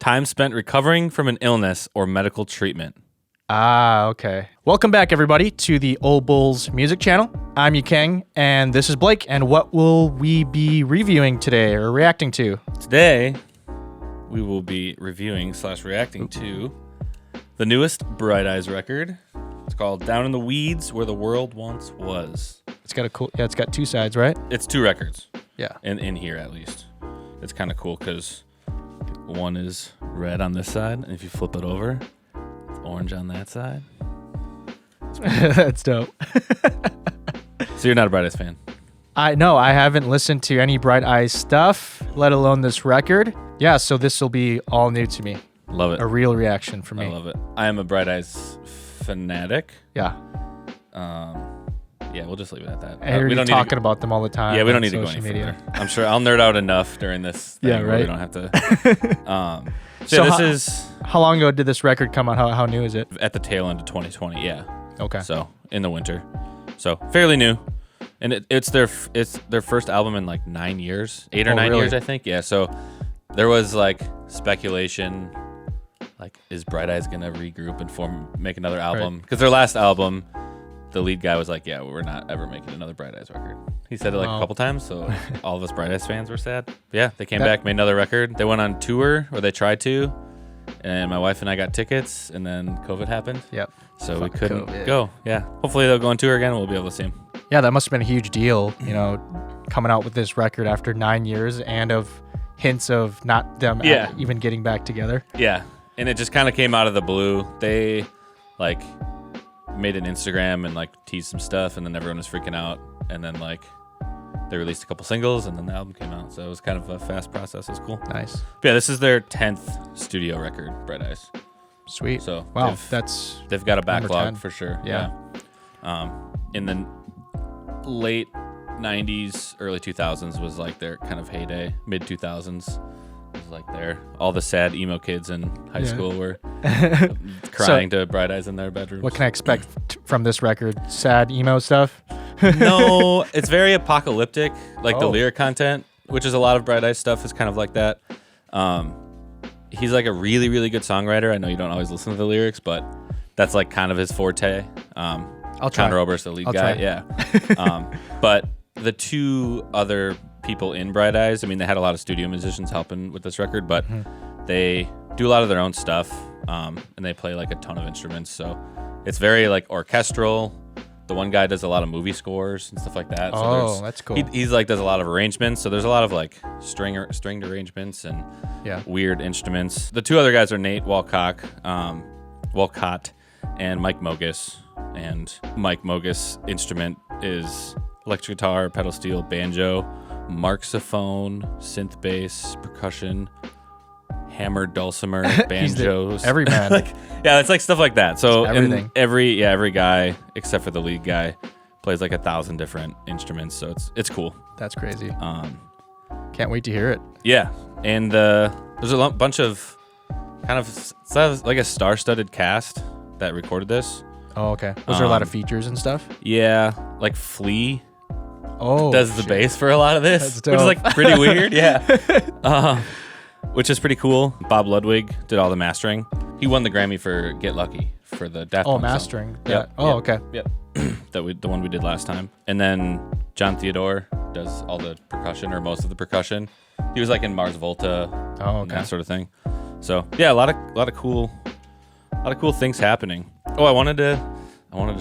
Time spent recovering from an illness or medical treatment. Ah, okay. Welcome back, everybody, to the Old Bulls music channel. I'm Yukeng, and this is Blake, and what will we be reviewing today or reacting to? Today, we will be reviewing / reacting to the newest Bright Eyes record. It's called Down in the Weeds Where the World Once Was. It's got a cool, it's got two sides, right? It's 2 records. Yeah. In here, at least. It's kind of cool because one is red on this side, and if you flip it over, it's orange on that side. That's dope. So you're not a Bright Eyes fan? I haven't listened to any Bright Eyes stuff, let alone this record. Yeah, so this will be all new to me. Love it. A real reaction for me. I love it. I am a Bright Eyes fanatic. Yeah. Yeah, we'll just leave it at that. I hear you talking about them all the time. Yeah, we don't need to go any further. I'm sure I'll nerd out enough during this. Yeah, right. We don't have to. So this is... How long ago did this record come out? How new is it? At the tail end of 2020, yeah. Okay. So, in the winter. So, fairly new. And it's their first album in like 9 years. 8 or 9 really? years, I think. Yeah, so there was like speculation, like, is Bright Eyes going to regroup and make another album? Because their last album... The lead guy was like, yeah, we're not ever making another Bright Eyes record. He said it like a couple times, so all of us Bright Eyes fans were sad. But yeah, they came back, made another record. They went on tour, or they tried to, and my wife and I got tickets, and then COVID happened. Yep. So we couldn't go. Yeah. Hopefully they'll go on tour again, and we'll be able to see them. Yeah, that must have been a huge deal, coming out with this record after 9 years and of hints of not them even getting back together. Yeah, and it just kind of came out of the blue. They, like... made an Instagram and like teased some stuff, and then everyone was freaking out, and then like they released a couple singles, and then the album came out. So it was kind of a fast process. It was cool. Nice. But yeah, this is their 10th studio record, Bright Eyes. Sweet. So wow, they've got a backlog for sure. Yeah. In the late 90s, early 2000s was like their kind of heyday. Mid 2000s was like all the sad emo kids in high school were crying to Bright Eyes in their bedrooms. What can I expect from this record? Sad emo stuff? No, it's very apocalyptic, like the lyric content, which is a lot of Bright Eyes stuff is kind of like that. He's like a really, really good songwriter. I know you don't always listen to the lyrics, but that's like kind of his forte. I'll try. John Roberts, the lead guy. Yeah. But the 2 other people in Bright Eyes, I mean, they had a lot of studio musicians helping with this record, but they do a lot of their own stuff, and they play like a ton of instruments, so it's very like orchestral. The one guy does a lot of movie scores and stuff like that. So that's cool. He's like does a lot of arrangements, so there's a lot of like stringed arrangements and weird instruments. The 2 other guys are Nate Walcott and Mike Mogus, and Mike Mogus' instrument is electric guitar, pedal steel, banjo, marxophone, synth bass, percussion, hammer, dulcimer, banjos. Every man. It's like stuff like that. So everything. Every guy except for the lead guy plays like 1,000 different instruments. So it's cool. That's crazy. Can't wait to hear it. Yeah, and there's a bunch of kind of like a star-studded cast that recorded this. Oh, okay. Was there a lot of features and stuff? Yeah, like Flea. Does the bass for a lot of this, which is like pretty weird. Yeah, which is pretty cool. Bob Ludwig did all the mastering. He won the Grammy for Get Lucky for the Daft Punk mastering. Song. Yep. Okay. Yep. The one we did last time. And then John Theodore does all the percussion, or most of the percussion. He was like in Mars Volta. And that sort of thing. So yeah, a lot of cool things happening. I wanted to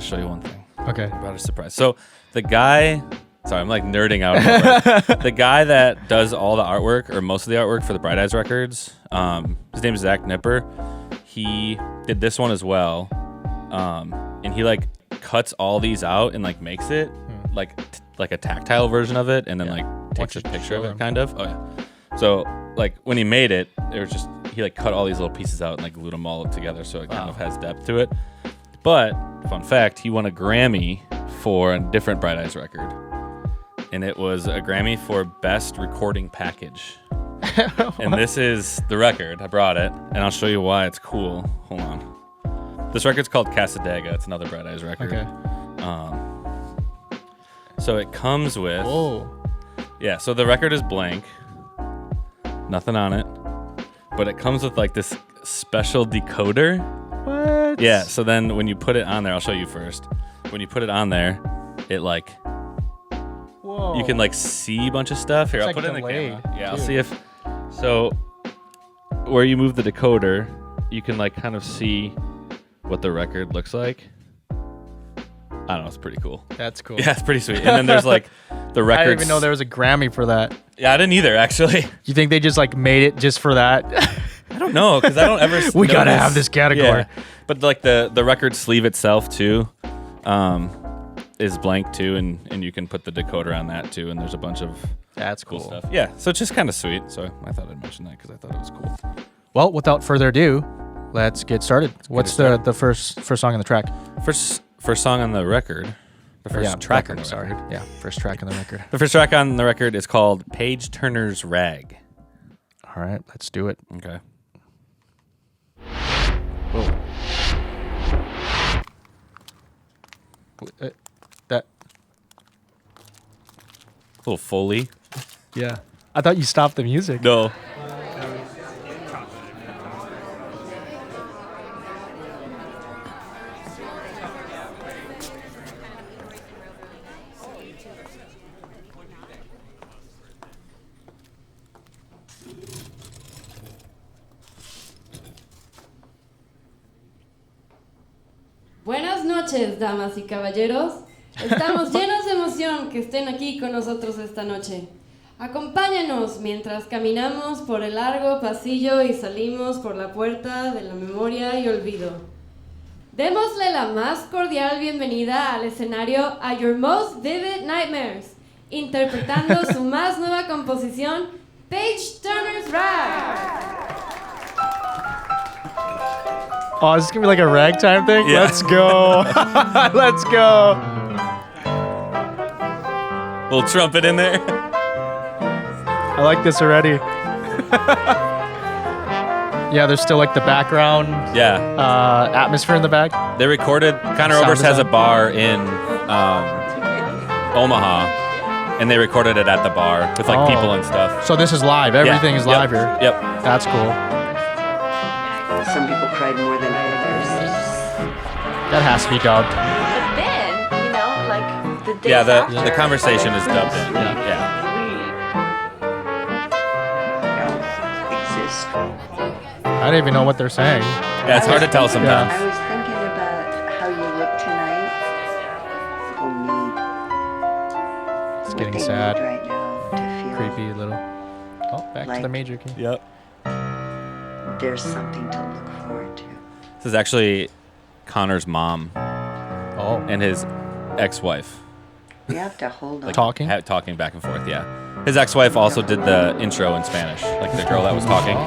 show you one thing. Okay. About a surprise. So the guy. Sorry, I'm like nerding out. The guy that does all the artwork, or most of the artwork for the Bright Eyes records, his name is Zach Nipper. He did this one as well, and he like cuts all these out and like makes it like a tactile version of it, and then like takes a picture of it, kind of. Oh yeah. So like when he made it, he like cut all these little pieces out and like glued them all together, so it kind of has depth to it. But fun fact, he won a Grammy for a different Bright Eyes record. And it was a Grammy for Best Recording Package. And this is the record. I brought it, and I'll show you why it's cool. Hold on. This record's called Cassadaga. It's another Bright Eyes record. Okay. So it comes with... Whoa. Yeah, so the record is blank. Nothing on it. but it comes with like this special decoder. What? Yeah, so then when you put it on there, I'll show you first. When you put it on there, it like Whoa. you can like see a bunch of stuff. Here, It's I'll like put it in the delayed, camera. Yeah, I'll too. see if so where you move the decoder, you can like kind of see what the record looks like. I don't know, it's pretty cool. That's cool. Yeah, it's pretty sweet. And then there's like the records. I didn't even know there was a Grammy for that. Yeah, I didn't either, actually. You think they just like made it just for that? I don't know, because I don't ever. We gotta notice- have this category. Yeah. But like the record sleeve itself too, is blank too, and you can put the decoder on that too. And there's a bunch of That's cool cool. stuff. Yeah, so it's just kind of sweet. So I thought I'd mention that because I thought it was cool. Well, without further ado, let's get started. What's the first song on the track? First song on the record. The first track on the sorry. record. Yeah, first track on the record. The first track on the record is called Pageturners Rag. All right, let's do it. Okay. Whoa. That. Little Foley. Yeah. I thought you stopped the music. No. Buenas noches, damas y caballeros. Estamos llenos de emoción que estén aquí con nosotros esta noche. Acompáñanos mientras caminamos por el largo pasillo y salimos por la puerta de la memoria y olvido. Démosle la más cordial bienvenida al escenario a Your Most Vivid Nightmares, interpretando su más nueva composición, Pageturners Rag. Oh, is this gonna be like a ragtime thing? Yeah. Let's go. Let's go. Little trumpet in there. I like this already. Yeah, there's still like the background Yeah. atmosphere in the back. They recorded. Connor Sound Oberst has a design. bar in Omaha, and they recorded it at the bar with like Oh. people and stuff. So this is live. Everything is Yep. live here. Yep. That's cool. Some people cried more than others. That has to be dubbed. But then, you know, like the days Yeah. The after, conversation like, is dubbed in. Yeah. Yeah. we don't exist. I don't even know what they're saying. Yeah. It's hard to tell I sometimes. was thinking about how you look tonight. People need It's what getting they sad, need right now to feel creepy a little. Oh, back to the Like- major key. Yep. there's something to look forward to. This is actually Connor's mom Oh, and his ex-wife. We have to hold on. talking. Talking back and forth. Yeah. His ex-wife also did the intro in Spanish, like the girl that was talking.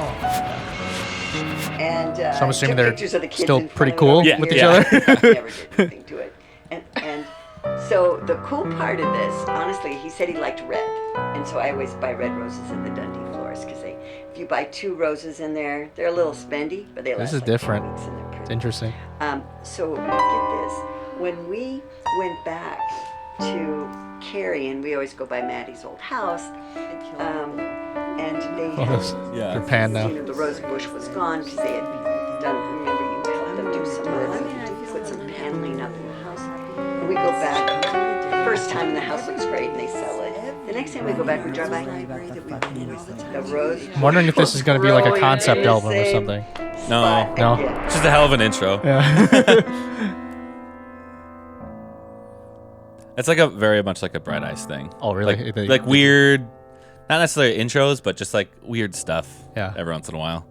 And So I'm assuming took they're pictures of the kids still in front pretty of cool it Yeah, with over each yeah. other. Never did anything to it. And so the cool part of this, honestly, he said he liked red. And so I always buy red roses at the Dundee florist because if you buy 2 roses in there, they're a little spendy, but they last This is like 2 different. weeks and they're It's pretty. interesting. So get this. When we went back to Cary, and we always go by Maddie's old house, and they Oh, had this- Yeah. They're panned now. you know, the rose bush was gone because they had done, remember you helped them do some put some paneling up in the house. And we go back, first time the house looks great and they sell it. The next time we go back, we drive by, the rose. I'm wondering if this is going to be like a growing concept in the album or same something. No. spot No. again. It's just a hell of an intro. Yeah. It's like a very much like a Bright Eyes thing. Oh, really? Like, They- like weird, not necessarily intros, but just like weird stuff. Yeah. Every once in a while.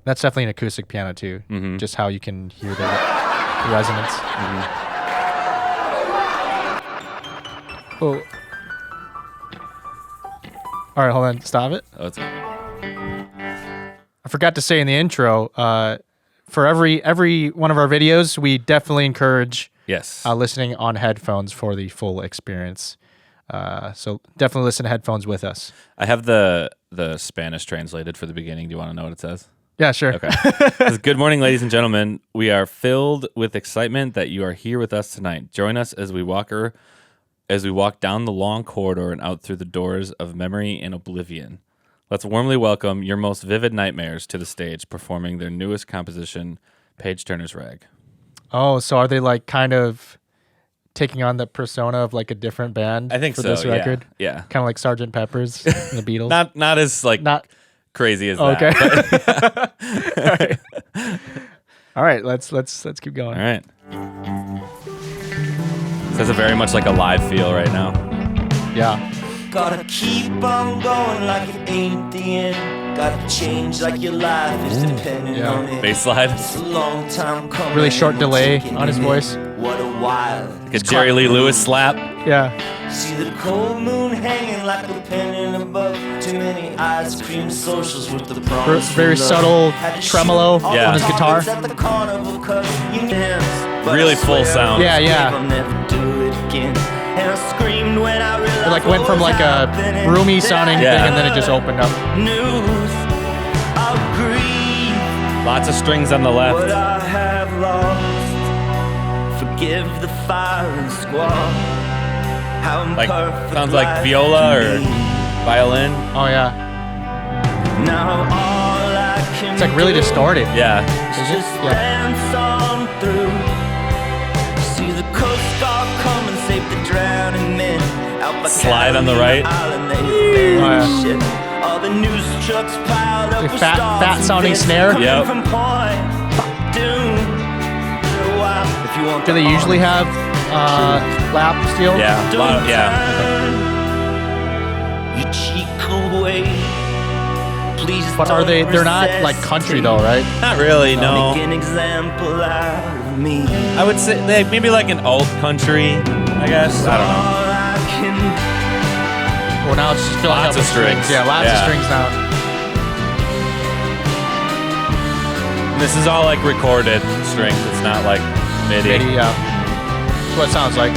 That's definitely an acoustic piano too. Mhm. Just how you can hear the resonance. Oh. All right, hold on. Stop it. Oh, it's I forgot to say in the intro. For every one of our videos, we definitely encourage yes. listening on headphones for the full experience. So definitely listen to headphones with us. I have the Spanish translated for the beginning. Do you want to know what it says? Yeah, sure. Okay. It says, good morning, ladies and gentlemen. We are filled with excitement that you are here with us tonight. Join us as we walk as we walk down the long corridor and out through the doors of memory and oblivion. Let's warmly welcome your most vivid nightmares to the stage, performing their newest composition, Pageturners Rag. Oh, so are they like kind of taking on the persona of like a different band? I think for so, this record? Yeah. Kind of like Sgt. Pepper's and the Beatles. Not as like Not crazy as okay. that. All right, let's keep going. All right. This has a very much like a live feel right now. Yeah. Gotta keep on going like it ain't the end. Gotta change like your life is depending on it. Bass slide. It's a long time coming. Really short delay on his voice. What a while. Like a Jerry Lee Lewis slap. Yeah. See the cold moon hanging like a pendant above. Too many ice cream socials with the promise. Very subtle tremolo Yeah. on his guitar. Really full sound. Yeah, yeah. I'll never do it again. And I screamed when I realized It like went from like a roomy sounding Yeah. thing and then it just opened up. news of grief. Lots of strings on the What left. I have lost. Forgive the fire and squall. How Like imperfect sounds like life viola can or be. violin. Oh yeah. Now all I can It's like really do distorted. Yeah. is just Yeah. dance on through. See the Coast Guard come and save the drowning men. Out by Slide on the right. Island, they abandoned Oh, yeah. ship. All the news trucks piled up The with fat- stars fat and sounding bits snare. coming Yep. from Point Doom. If you want Do they the usually have lap steel? Yeah. Don't Lot of- yeah. turn your cheek away. Please But are don't they're not resist like country me. though, right? Not really, no. Make an example out of me. I would say like maybe like an alt country, I guess. I don't know. All I can Well, now it's just filling Lots up of with strings. Yeah, lots of Yeah. strings now. This is all like recorded strings. It's not like MIDI. MIDI, yeah. That's what it sounds like.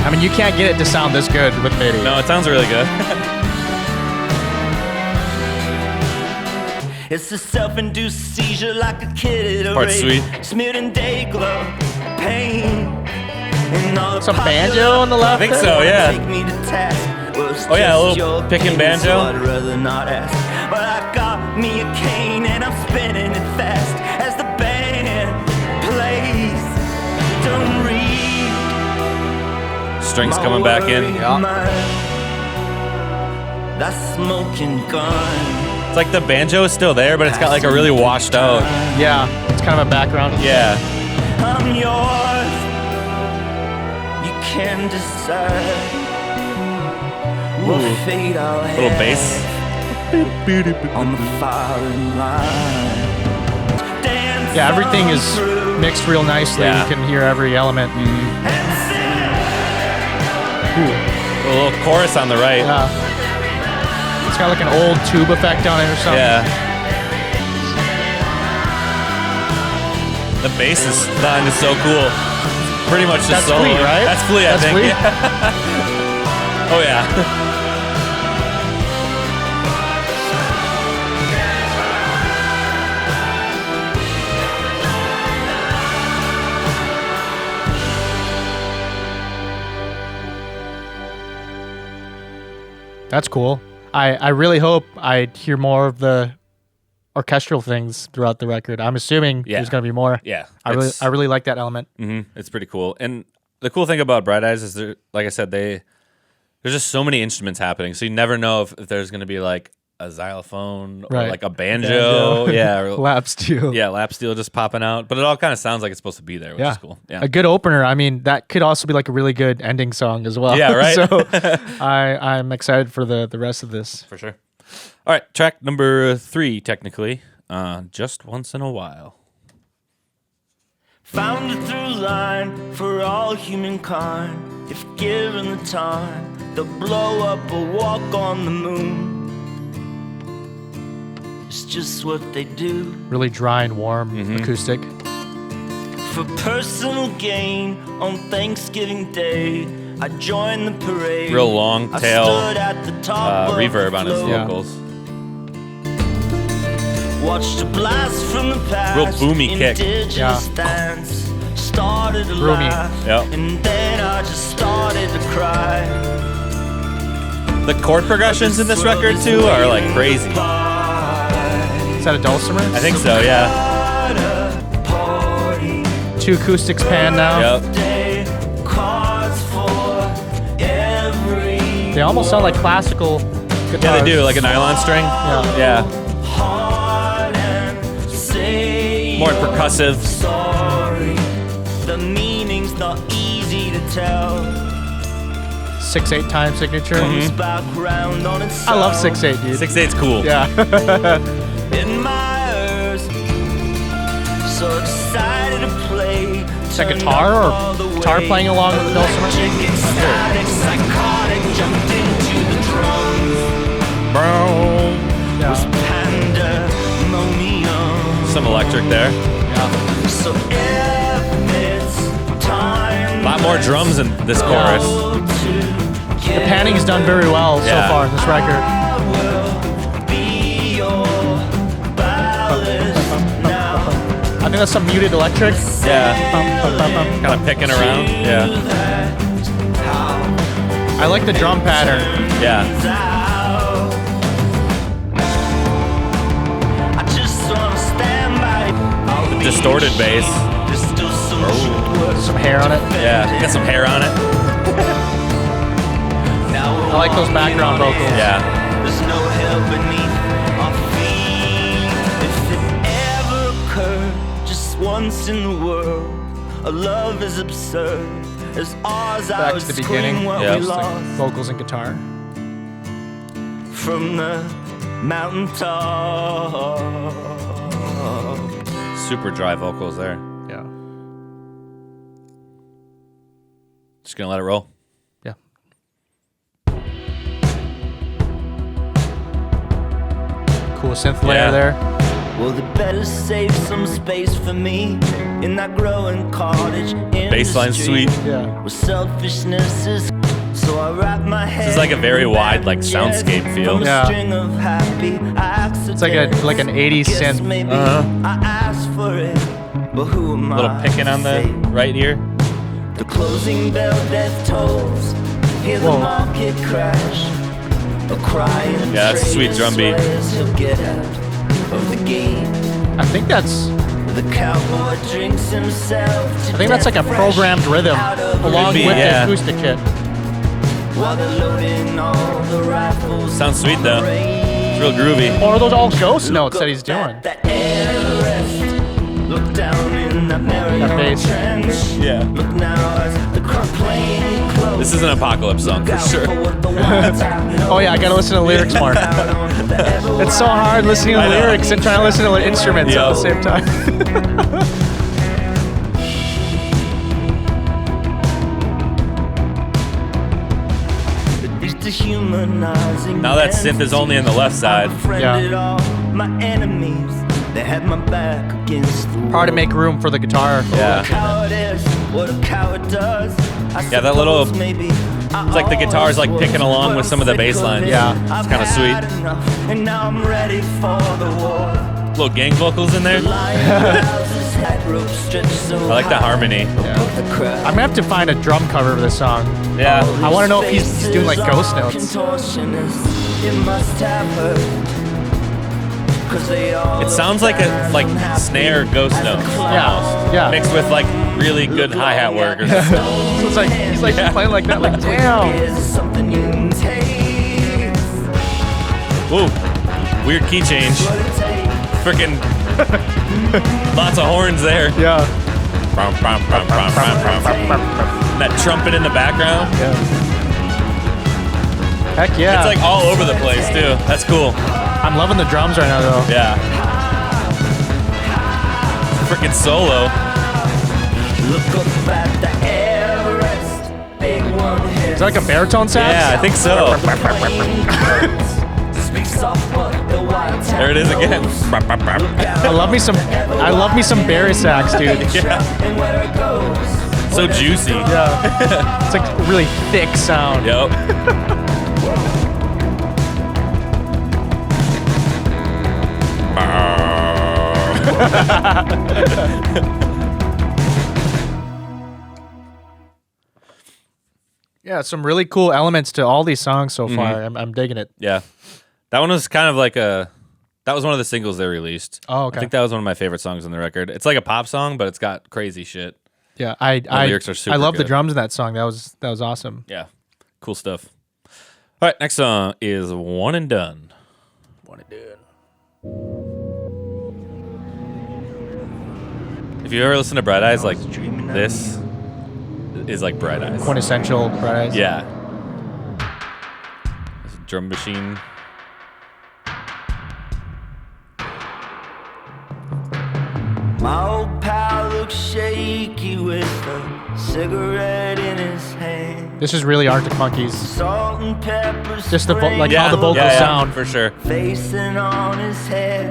I mean, you can't get it to sound this good with MIDI. No, it sounds really good. It's a self-induced seizure like a kid at a Part's rave. sweet. Smeared in day glow, pain. And all the Some popular banjo on the left I think there? so, yeah. Take me to task. Well, it's Oh, yeah, a just little your picking opinion, banjo. so I'd rather not ask. But I got me a cane and I'm spinning it fast as the band plays. Don't read. Strings coming back in. Yeah. That smoking gun. It's like the banjo is still there, but it's got like a really washed out. Yeah, it's kind of a background. Yeah. I'm yours. You can decide what fate I'll have. Little bass. On the firing line. Dance Yeah, everything is on through mixed real nicely. Yeah. You can hear every element. and sing. A little chorus on the right. Yeah. It's got like an old tube effect on it or something. Yeah. The bass line is so cool. Pretty much just That's solo. Flea, right? That's Flea, I That's think. Flea? Yeah. Oh yeah. That's cool. I really hope I hear more of the orchestral things throughout the record. I'm assuming Yeah. there's going to be more. Yeah. I really like that element. It's pretty cool. And the cool thing about Bright Eyes is, like I said, there's just so many instruments happening. So you never know if there's going to be like a xylophone or Right. like a banjo. Yeah. Or, Lap steel. yeah, lap steel just popping out. But it all kind of sounds like it's supposed to be there, which Yeah. is cool. Yeah. A good opener. I mean, that could also be like a really good ending song as well. Yeah, right? So I'm excited for the rest of this. For sure. All right, track number 3, technically. Just Once in a While. Found a through line for all humankind. If given the time, they'll blow up or walk on the moon. It's just what they do. Really dry and warm acoustic. For personal gain on Thanksgiving Day, I joined the parade. Real long I tail stood at the top of reverb the on his float. Yeah. vocals. Watched a blast from the past. Real boomy kick. Indigenous Yeah. dance. started to Roomy. laugh, Yep. and then I just started to cry. The chord progressions in this record too are like crazy. Is that a dulcimer? I think so, yeah. Two acoustics pan now. Yep. They almost sound like classical guitars. Yeah, they do, like a nylon string. Yeah. Yeah. More percussive. The meaning's not easy to tell. 6/8 time signature. Back round on I love 6/8, dude. 6/8's cool. Yeah. in my ears. So I decided to play. Is that guitar or guitar playing along with the dulcimer? Psychotic, jumped into the drums. Yeah. Pandemonium. Some electric there. So if it's time, A lot more drums in this chorus. The panning's done very well so Yeah. far in this record. I will be your ballast now. I think that's some muted electric. Yeah. Kind of picking around. Yeah. I like the drum pattern. Yeah. I just wanna stand by. Distorted bass. There's still so much work. Some hair on it. Yeah. Got some hair on it. I like those background vocals. Yeah. There's no hell beneath our feet. If it ever occurred, just once in the world, a love as absurd as ours. I Back would to the scream beginning. what Yeah. we Just like lost Vocals and guitar. from the mountaintop. Super dry vocals there. Yeah. Just gonna let it roll. Yeah. Cool synth layer Yeah. there. Well, they better save some space for me in that growing cottage. Bassline's sweet. Yeah. Where selfishness is. So I wrap my head. This is like a very wide, like, soundscape feel. From a Yeah. string of happy It's like an 80s Guess synth. maybe Uh-huh. I asked for it, but who am A little I picking on to the say? right ear. The closing bell, death tolls. Hear the Whoa. market crash. A crying Yeah, that's a sweet drum beat. He'll get out of the game. I think that's The cowboy drinks himself to I think that's like a death programmed fresh rhythm out of the along Could be, with yeah. the acoustic kit. while they're loading all the rifles. Sounds sweet, on though. the range. Real groovy. Or are those all ghost Look notes that up he's doing? at that Everest. Look down in that Mariana bass. Trench. Yeah. Look now as the crowd playing close. This is an apocalypse song for sure. Oh yeah, I gotta listen to the lyrics more. It's so hard listening to I know. lyrics and trying to listen to the instruments at Yo. the same time. Dehumanizing Now that synth is only on the left side. Yeah. My enemies, they had my back against the Hard to make room for the guitar. Yeah. coward is what a coward does. Yeah, that little- Maybe It's like the guitar's like picking along with some of the bass lines. Yeah. It's kind of sweet. And now I'm ready for the war. Little gang vocals in there. I like the harmony. I'm gonna have to find a drum cover of this song. Yeah. I want to know if he's doing like ghost notes. It must have hurt. 'Cause they all It sounds like a snare ghost note. Yeah, yeah. Mixed with like really good hi-hat work or something. So it's like he's like Yeah. playing like that, like damn. is something you can take. Ooh, weird key change. What it takes. Freaking lots of horns there. Yeah. Brum, brum, brum, brum, brum, brum, brum. And that trumpet in the background. Heck yeah. It's like all over the place too. That's cool. I'm loving the drums right now though. Yeah. Freaking solo. Look up at the Everest. Big one hit. Is that like a baritone sax? Yeah, I think so. Speaks off what the wild There it is again. I love me some Barry sax, dude. Yeah. and where it goes. So juicy. Yeah. It's like a really thick sound. Yep. Yeah, some really cool elements to all these songs so far. I'm digging it. Yeah. That one was kind of like that was one of the singles they released. Oh, okay. I think that was one of my favorite songs on the record. It's like a pop song, but it's got crazy shit. Yeah, lyrics are super I love the good. drums in that song. That was awesome. Yeah. Cool stuff. All right, next song is One and Done. One and Done. If you ever listen to Bright Eyes, like this is like Bright Eyes. Quintessential Bright Eyes. Yeah. This drum machine. My old pal looks shaky with a cigarette in his hand. This is really Arctic Monkeys. Salt and pepper Just the like Yeah, how the vocals yeah, sound. for sure. facing on his head.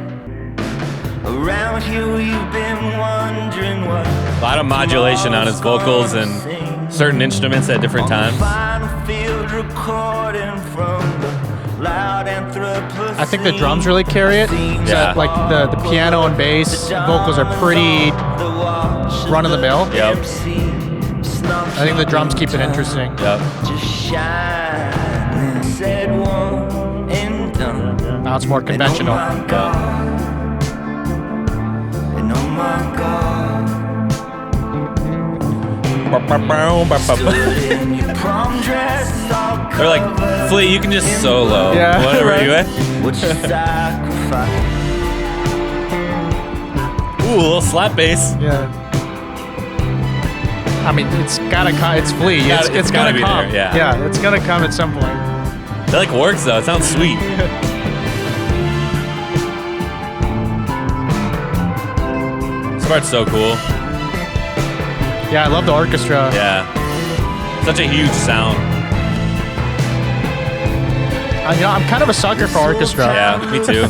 Around here we've been wondering what. A lot of modulation on his vocals and certain instruments at different times. I think the drums really carry it. Yeah. Like the piano and bass vocals are pretty run of the mill. Yep. I think the drums keep it interesting. Yep. Just shine, said one and done. Now it's more conventional. And oh my God. And oh my God. Stood in your prom dress, all They're like, Flea, you can just solo. Yeah, Whatever right. you at. What's your sacrifice? Ooh, a little slap bass. Yeah. I mean, it's gotta come. It's Flea. It's gotta gonna be come. there, yeah. Yeah, it's gonna come at some point. That like works though. It sounds sweet. This part's so cool. Yeah, I love the orchestra. Yeah. Such a huge sound. I'm kind of a sucker for orchestra. Yeah, me too.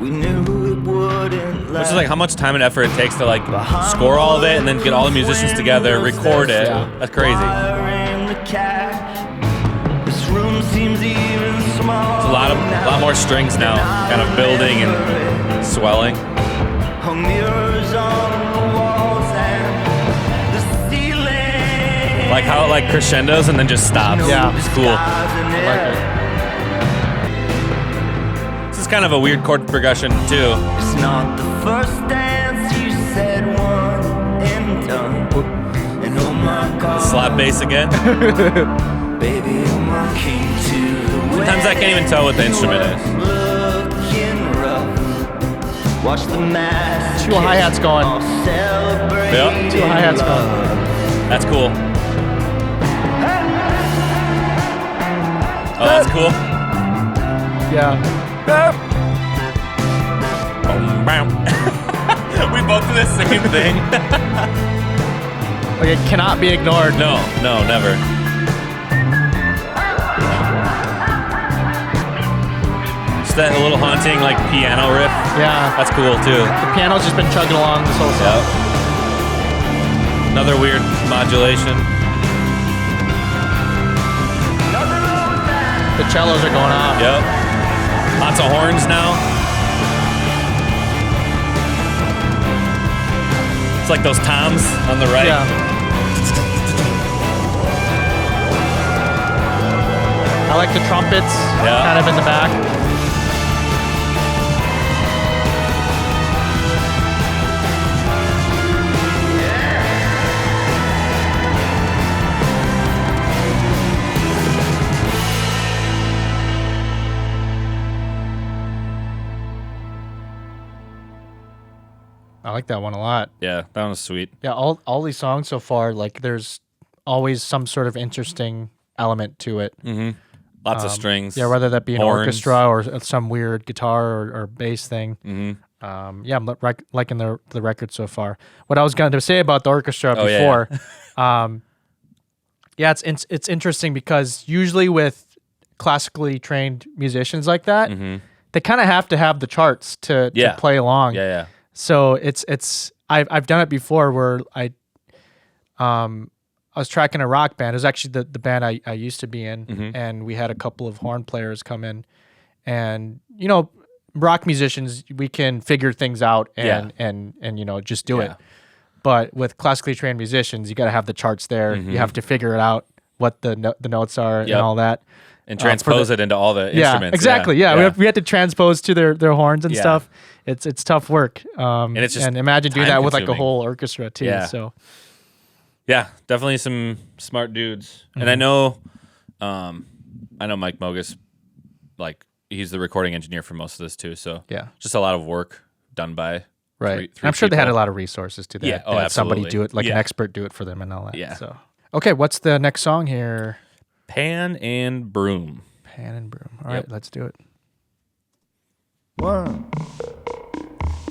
We knew it wouldn't Which is like how much time and effort it takes to like score all of it and then get all the musicians together, record it. Yeah. That's crazy. This room seems even smaller. It's a lot more strings now, kind of building and swelling. Mirrors on the walls and the ceiling. Like how it like crescendos and then just stops. Yeah. It's cool. Like This is kind of a weird chord progression too. It's not the first dance you said one and done. And oh my God, Slap bass again. baby, oh my king to the Sometimes I can't even tell what the instrument is. looking rough. Watch the mask. Two hi-hats going. Celebrate. Yep. Two hi-hats going. That's cool. Oh, that's cool. Yeah. We both do the same thing. Like it cannot be ignored. No, never. Just that little haunting like piano riff. Yeah. That's cool too. The piano's just been chugging along this whole song. Yep. Another weird modulation. The cellos are going off. Yep. Lots of horns now. It's like those toms on the right. Yeah. I like the trumpets Yeah. kind of in the back. I like that one a lot. Yeah, that one was sweet. Yeah, all these songs so far, like there's always some sort of interesting element to it. Lots of strings. Yeah, whether that be an horns. orchestra or some weird guitar or bass thing. Yeah, I'm liking the record so far. What I was going to say about the orchestra Oh, before, yeah, it's interesting because usually with classically trained musicians like that, they kind of have to have the charts to play along. Yeah. So I've done it before where I was tracking a rock band. It was actually the band I used to be in, and we had a couple of horn players come in, and you know, rock musicians, we can figure things out and you know, just do it. But with classically trained musicians, you got to have the charts there. You have to figure it out what the notes are and all that. And transpose it into all the instruments. Exactly. Yeah. We had to transpose to their horns and stuff. It's tough work. And it's just imagine doing that with like a time-consuming. whole orchestra too. Yeah. So Yeah, definitely some smart dudes. And I know Mike Mogus, like he's the recording engineer for most of this too. So yeah, just a lot of work done by three I'm sure they had a people. lot of resources to that. Yeah. They had somebody absolutely. do it, like an Yeah. expert do it for them and all that. Yeah. So okay, what's the next song here? Pan and Broom. Pan and Broom. All right, let's do it. One,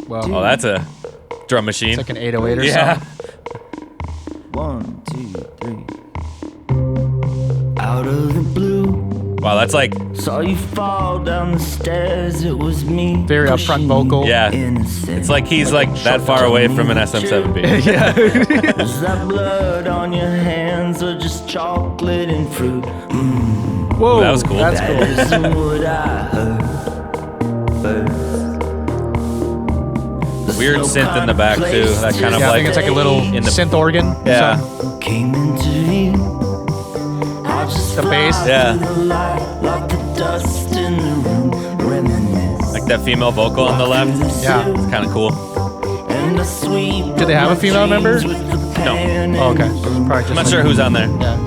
Well, Oh, that's a drum machine. it's like an 808 or yeah. something. 1, 2, 3. Out of the blue, Wow, that's like saw you fall down the stairs. It was me. Very upfront vocal. yeah. Innocent. It's like he's like that far away from an SM7B. Was that blood on your hands or just chocolate and fruit? Whoa, That was cool. That's That cool. isn't what I heard first. The Weird snow synth in the back too. That kind of Yeah, I like think it's like a little in the synth organ. yeah. So- came into view. I just The bass. fly Yeah. through the light like the dust in the room. Reminisce. Like that female vocal on the left. Yeah. It's kind of cool. And I sweep Do they have a female member? with the pen Oh, okay. and Probably just I'm not sure who's on there. Yeah.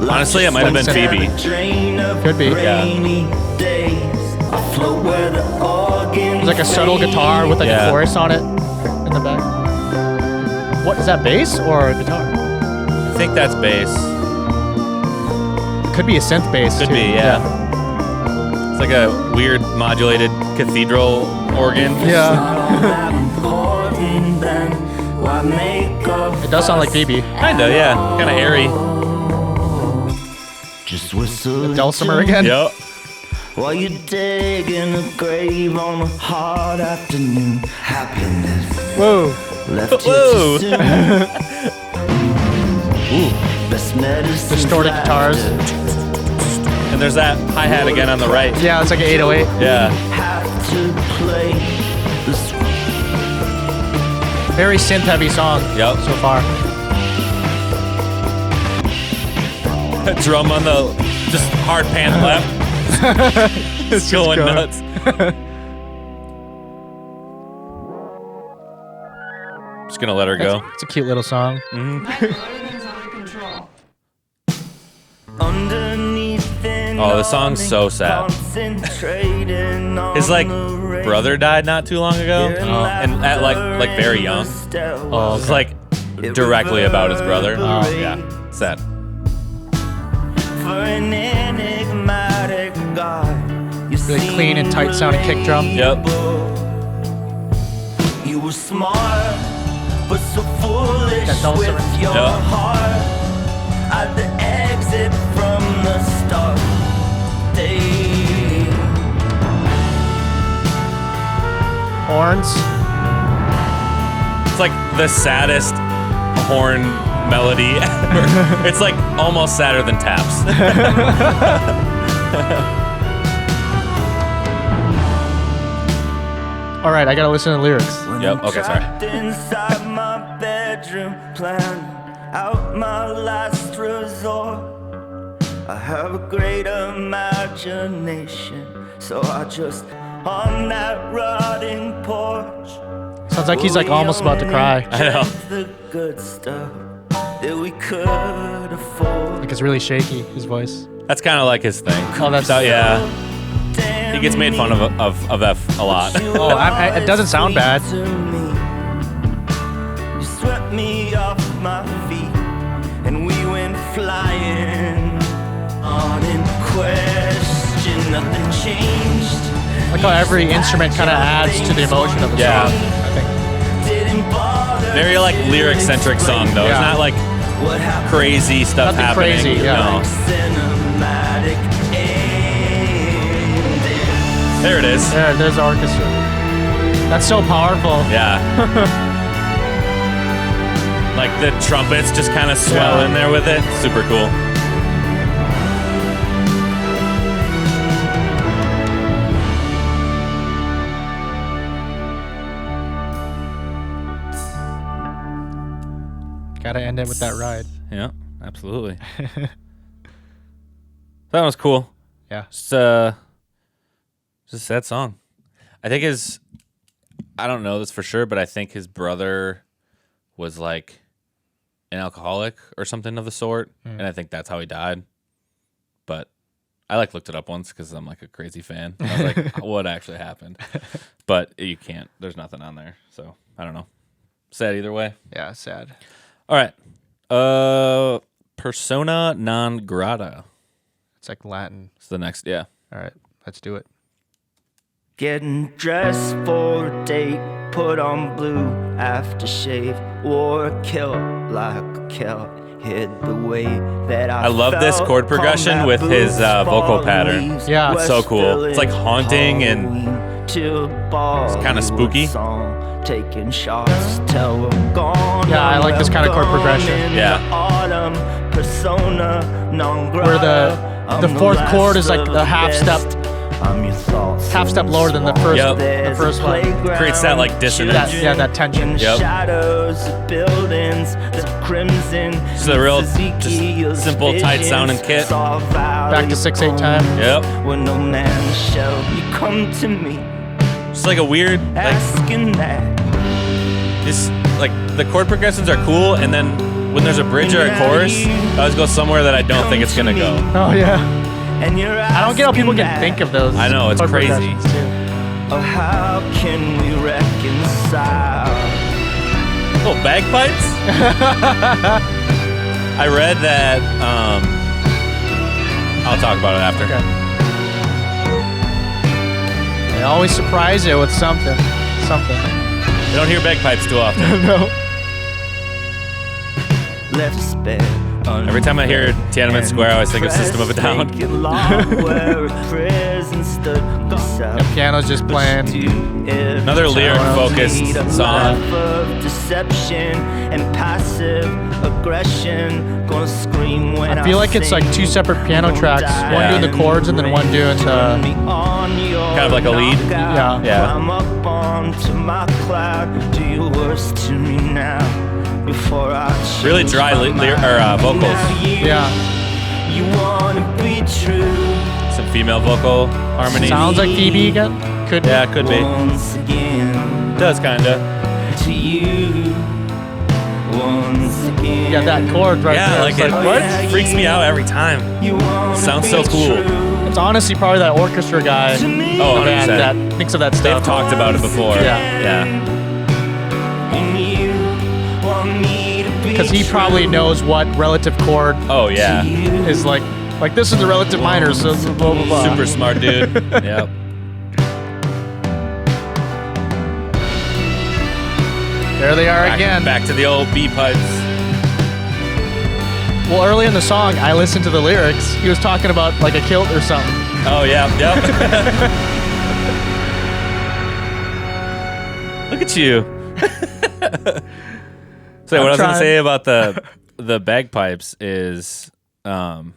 Honestly, it might have been Phoebe. Could be. Yeah. There's like a subtle guitar with like Yeah. a chorus on it in the back. What is that, bass or guitar? I think that's bass. Could be a synth bass. Could too. be, yeah. It's like a weird modulated cathedral organ. Yeah. It does sound like Phoebe. Kinda, yeah. Kinda airy. Just whistle Dulcimer again. Yep. while you dig in a grave on a hot afternoon. Happiness Whoa. left you Whoa. too soon. Best medicine. Distorted guitars. And there's that hi-hat again on the right. Yeah, it's like an 808. Yeah. Have to play the Very synth heavy song Yep. so far. Drum on the just hard pan left. It's going going. nuts. Just gonna let her go. It's a cute little song. My organs under control. underneath. Oh, the song's so sad. His like brother died not too long ago, and at like very young. Oh, It's like directly about his brother. Oh. Yeah, sad. For an enigmatic God, you Really clean and tight sounding kick drum. Yep. You were smart, but so foolish That dulcimer. with your Yeah. heart. At the exit from the start. Day. Horns. It's like the saddest horn melody ever. It's like almost sadder than taps. All right, I gotta listen to the lyrics. Yep, okay, sorry. Trapped inside my bedroom, planning out my last resort. I have a great imagination, so I just on that rotting porch. Sounds like he's like almost about to cry. I know. The good stuff that we could afford. Like it's really shaky, his voice. That's kind of like his thing. Oh, that's- So, yeah. He gets made fun of that a lot. Oh, it doesn't sound bad. You swept me off my feet, and we went flying on in question. Nothing changed. Like how every instrument kind of adds to the emotion of the Yeah. song, I think. Didn't bother. Very like lyric-centric song though. It's Yeah. not like What happened? crazy stuff Nothing happening. crazy, yeah. No. Cinematic ending. There it is. There's the orchestra. That's so powerful. Yeah. Like the trumpets just kind of swell Yeah. in there with it. Super cool. Gotta end it with that ride. Yeah, absolutely. That was cool. Yeah. Just a sad song. I think I don't know this for sure, but I think his brother was like an alcoholic or something of the sort, and I think that's how he died. But I looked it up once because I'm like a crazy fan. I was like, what actually happened? But you can't. There's nothing on there, so I don't know. Sad either way. Yeah, sad. All right. Persona non grata. It's like Latin. It's the next. Yeah. All right, let's do it. Getting dressed for a date, put on blue aftershave, wore a kilt like a Celt, hid the way that I love this felt. chord progression with his vocal pattern. Yeah, it's so cool. It's like haunting and it's kind of spooky. Taking shots till we're gone. Yeah, I like this kind of chord progression. Yeah. Persona non grata. Where the fourth chord is like the half step lower than the first. Yep. The first one creates that like dissonance. that tension. Yep. Shadows of buildings, the crimson. It's a real just simple, tight sounding kit. Back to 6/8 time. Yep. When no man shall you come to me, It's like a weird like asking that. this like the chord progressions are cool, and then when there's a bridge or a chorus, I always go somewhere that I don't think it's gonna go. Oh yeah. And you're I don't get how people can asking think of those. I know, it's chord crazy. progressions, too. Oh, how can we reconcile? Oh, bagpipes? I read that. I'll talk about it after. Okay. They always surprise you with something. You don't hear bagpipes too often. No. Left spare. Every time I hear Tiananmen Square, I always think of System of a Down. The piano's just playing. Another lyric-focused song. Deception and passive aggression. Gonna scream when I feel like it's like two separate piano tracks. One doing the chords and then one doing the. Kind of like a lead. Yeah. Yeah. I'm up onto my cloud. Do your worst to me now. Before I Really dry vocals. Yeah. You wanna be true. Some female vocal harmony. Sounds like Phoebe again. Could be. Yeah, it could be. Once again Does kinda. to you. Once again. Yeah, that chord right Yeah, there. like It's it what? freaks me out every time. You wanna Sounds be so cool. true It's honestly probably that orchestra guy to me. Oh, in the band 100%. that thinks of that They've stuff. talked about it before. Yeah. Yeah. And you want me to be Because he true probably knows what relative chord Oh, yeah. to you. is like. Like this is the relative minor, so blah blah blah. Super smart dude. Yep. There they are again. Back to the old B pipes. Well, early in the song, I listened to the lyrics. He was talking about like a kilt or something. Oh, yeah. Yep. Look at you. So what I was going to say about the bagpipes is, because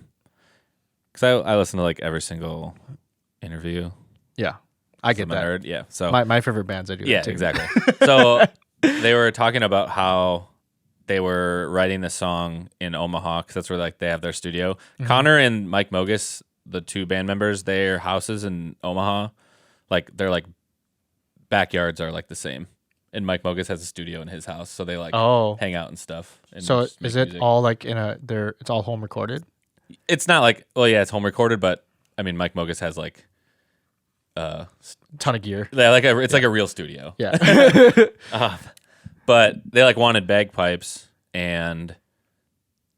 I listen to like every single interview. Yeah, I get I'm a that. nerd. Yeah. So My favorite bands, I do. yeah, that too. exactly. So they were talking about how they were writing the song in Omaha because that's where like they have their studio. Mm-hmm. Connor and Mike Mogus, the two band members, their houses in Omaha, like they're like backyards are like the same. And Mike Mogus has a studio in his house, so they like hang out and stuff. And So just make is it music. all like in a? It's all home recorded. It's not like it's home recorded, but I mean Mike Mogus has like Ton of gear. like it's like a real studio. Yeah. But they like wanted bagpipes, and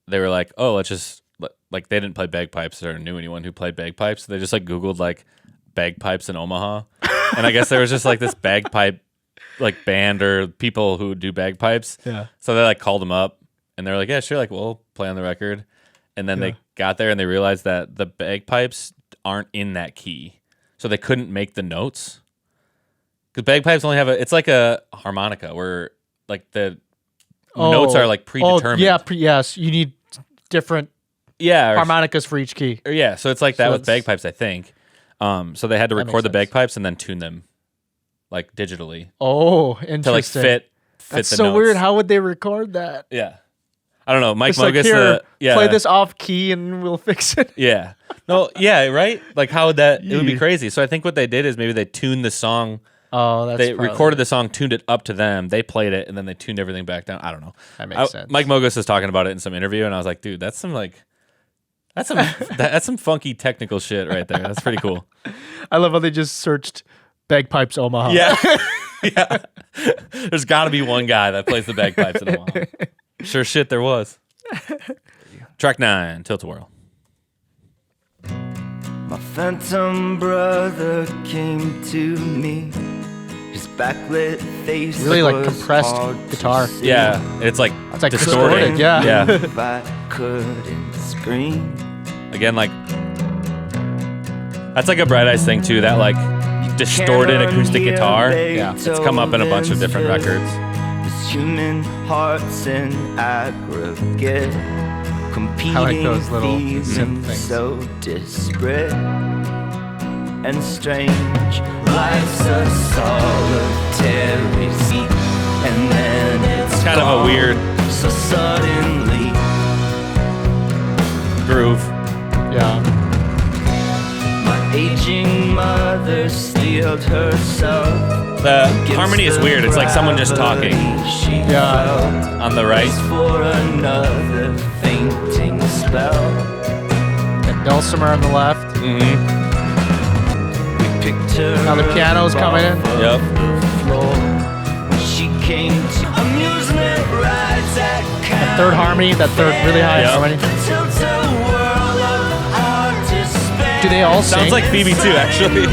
they were like, oh, let's just like they didn't play bagpipes or knew anyone who played bagpipes. So they just like Googled like bagpipes in Omaha, and I guess there was just like this bagpipe like band or people who do bagpipes. Yeah. So they like called them up, and they're like, yeah, sure, like we'll play on the record. And then they got there and they realized that the bagpipes aren't in that key, so they couldn't make the notes. Because bagpipes only have it's like a harmonica where like the notes are like predetermined. Oh, yeah. Yes, you need different harmonicas for each key. Yeah, so it's like that So with bagpipes, I think. So they had to That record the makes sense. bagpipes and then tune them, like digitally, Oh, interesting. to like fit That's the so notes. weird. How would they record that? Yeah, I don't know. Mike It's like, Mogus, here, yeah. play this off key and we'll fix it. Yeah. No, yeah, right? Like, how would that, it would be crazy. So I think what they did is maybe they tuned the song. Oh, that's They probably recorded the song, tuned it up to them. They played it, and then they tuned everything back down. I don't know. That makes sense. Mike Mogus was talking about it in some interview, and I was like, dude, that's some funky technical shit right there. That's pretty cool. I love how they just searched bagpipes Omaha. Yeah. Yeah. There's got to be one guy that plays the bagpipes in Omaha. Sure shit there was. Track 9, Tilt-A-Whirl. My phantom brother came to me. His backlit face Really like was compressed hard to guitar. see. Yeah, it's like It's like distorted. distorted, yeah. Yeah. If I couldn't scream, Again, like, that's like a Bright Eyes thing too, that like distorted can't acoustic hear guitar. Yeah. It's come up in a bunch of different Beethoven's records. This human hearts in aggregate, competing those little feelings synth things. so disparate and strange. Life's a solitary sea, and then it's Kind of a gone weird so suddenly. groove. Yeah. My aging mother steeled herself. The harmony is weird. It's like someone just talking Yeah. on the right. For another fainting spell. And dulcimer on the left. Mm-hmm. We picked her Now the piano's coming in. Yep. the floor. When she came to amusement rides at That third harmony, that third really high Yeah. harmony. Tilt-A-Whirl of hard despair. Do they all sing? Sounds like Phoebe too, actually.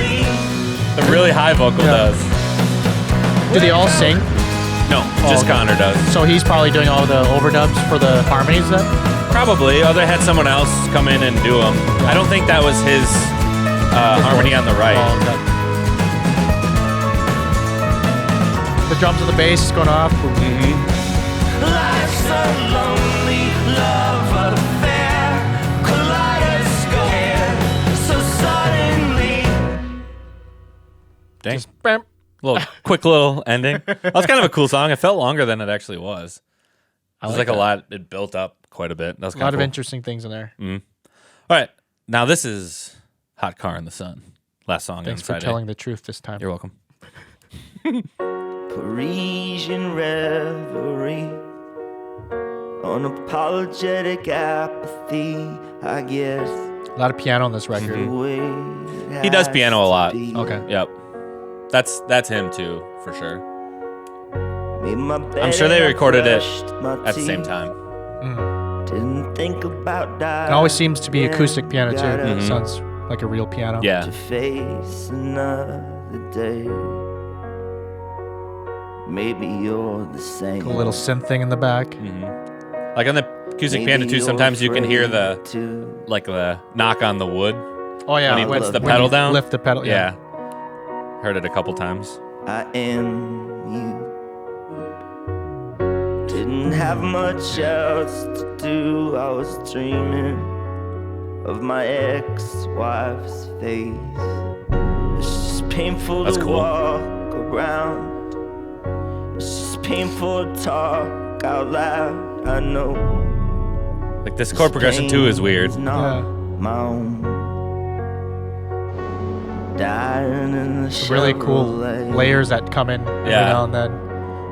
The really high vocal Yeah. does. Do they all sing? No, just okay. Connor does. So he's probably doing all the overdubs for the harmonies then? Probably. Or they had someone else come in and do them. I don't think that was his harmony on the right. Oh, okay. The drums and the bass is going off. Mm-hmm. Life's a lonely love affair. Kaleidoscope so suddenly. Dang. Bam. Quick little ending. That was kind of a cool song. It felt longer than it actually was. It was like a that. lot. It built up quite a bit. That was A kind lot of of cool. interesting things in there. All right. Now this is Hot Car in the Sun. Last song Thanks on for side A. telling the truth this time. You're welcome. Parisian reverie, unapologetic apathy, I guess. A lot of piano on this record. The way it He does has piano a to lot. be. Okay. Yep. That's him too, for sure. Made my I'm sure bed they and recorded it brushed my at the same teeth. time. Didn't think about dying. It always seems to be acoustic piano too. Gotta It sounds like a real piano. Yeah. to face another day. Maybe you're the same. A little synth thing in the back. Like on the acoustic Maybe piano too, you're sometimes you can hear the afraid to like the knock on the wood. Oh yeah, When he puts the when pedal you down? Lift the pedal. Yeah. Heard it a couple times. I am you. Didn't have much else to do. I was dreaming of my ex-wife's face. It's just painful That's to cool. walk around. It's just painful to talk out loud. I know. Like this chord progression too is weird. It's not Yeah. my own. Dying in the Really cool Chevrolet. layers that come in every Yeah. now and then.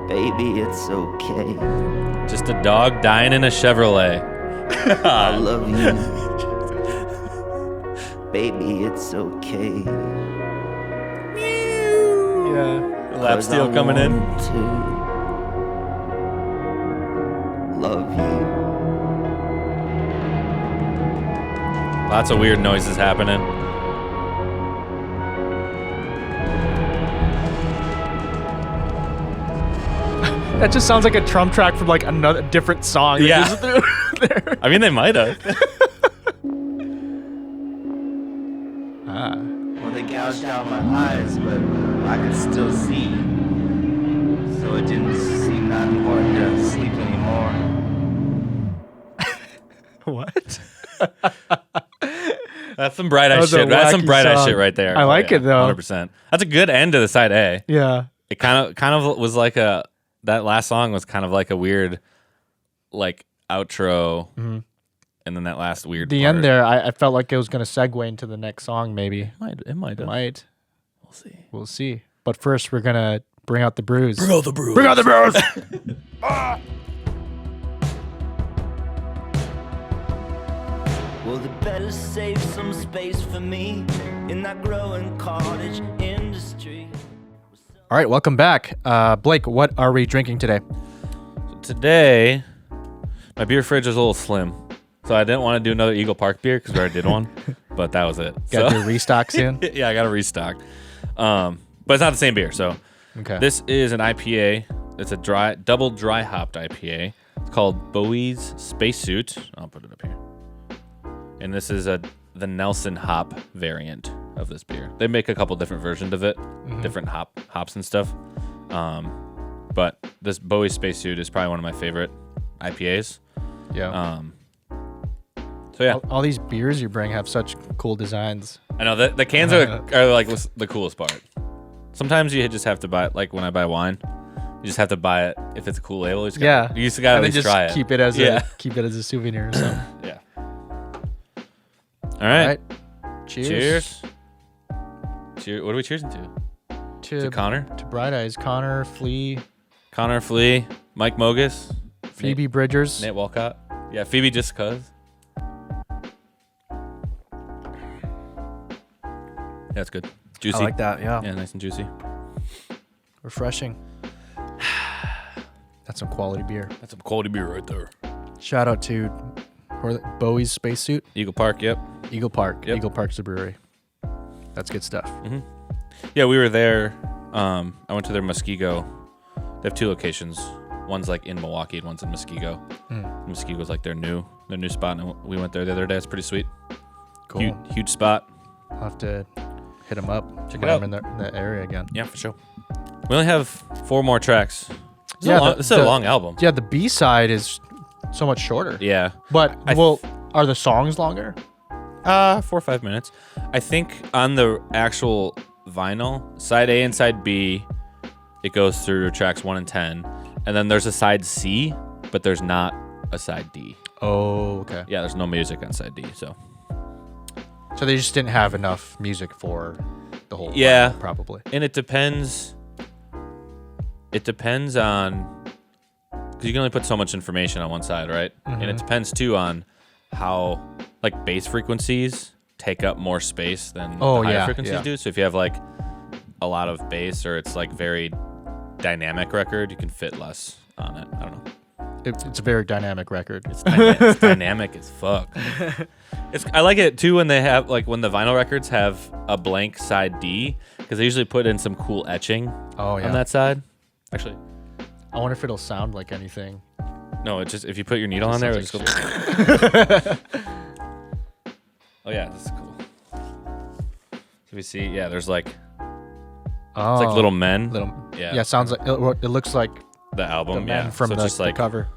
Baby, it's okay. Just a dog dying in a Chevrolet. I love you. Baby, it's okay. Yeah. Lap 'Cause steel I coming in. want to love you. Lots of weird noises happening. That just sounds like a drum track from like another different song. Yeah. Just there. I mean, they might have. Well, they gouged out my eyes, but I could still see. So it didn't seem that important to sleep anymore. What? That's some bright That eyes was a shit. That's some wacky bright eyes song. shit right there. I like it, though. 100%. That's a good end to the side A. Yeah. It kind of was like that last song was kind of like a weird, like outro, and then that last weird The part. end there, I felt like it was going to segue into the next song, maybe. It might. We'll see. We'll see. But first, we're going to bring out the brews. Bring out the brews. Bring out the brews! Well, they better save some space for me in that growing cottage industry. All right, welcome back. Blake, what are we drinking today? Today, my beer fridge is a little slim, so I didn't want to do another Eagle Park beer because we already did one, but that was it. Got So- your restock soon? Yeah, I got to restock. But it's not the same beer. So Okay. this is an IPA. It's a double dry hopped IPA. It's called Bowie's Spacesuit. I'll put it up here. And this is the Nelson hop variant of this beer. They make a couple different versions of it, different hops and stuff. But this Bowie's Spacesuit is probably one of my favorite IPAs. Yeah. So yeah, All these beers you bring have such cool designs. I know the cans are like the coolest part. Sometimes you just have to buy it. Like when I buy wine, you just have to buy it if it's a cool label. You just gotta And at then least just try it. keep it as Yeah. a souvenir or something. Yeah. All right. All right. Cheers. Cheers. Cheers. What are we cheersing to? To Connor? To Bright Eyes. Connor, Flea, Connor Flea, Mike Mogus, Phoebe Bridgers. Nate Walcott. Yeah, Phoebe just cuz. Yeah, it's good. Juicy. I like that, yeah. Yeah, nice and juicy. Refreshing. That's some quality beer. That's some quality beer right there. Shout out to Bowie's Spacesuit. Eagle Park, yep. Eagle Park. Yep. Eagle Park's the brewery. That's good stuff. Yeah, we were there. I went to their Muskego. They have two locations. One's like in Milwaukee and one's in Muskego. Muskego's like their new spot, and we went there the other day. It's pretty sweet. Cool. Huge spot. I'll have to hit them up. Check when it I'm out. in the area again. Yeah, for sure. We only have 4 more tracks. Yeah, This is a long album. Yeah, the B side is so much shorter. Yeah. But are the songs longer? 4 or 5 minutes. I think on the actual vinyl, side A and side B, it goes through tracks 1 and 10. And then there's a side C, but there's not a side D. Oh, okay. Yeah, there's no music on side D, so. So they just didn't have enough music for the whole Yeah. vinyl, probably. And it depends on, because you can only put so much information on one side, right? And it depends too on how, like, bass frequencies take up more space than the higher frequencies do. So if you have like a lot of bass or it's like very dynamic record, you can fit less on it. I don't know. It's a very dynamic record. It's dynamic as fuck. I like it too when they have, like, when the vinyl records have a blank side D, because they usually put in some cool etching on that side. Actually, I wonder if it'll sound like anything. no, it's just if you put your needle on there, it just sounds goes. Oh yeah, this is cool. So we see, yeah, there's like, it's like little men. Yeah, sounds like it looks like The album, the men yeah. from so the, just like the cover.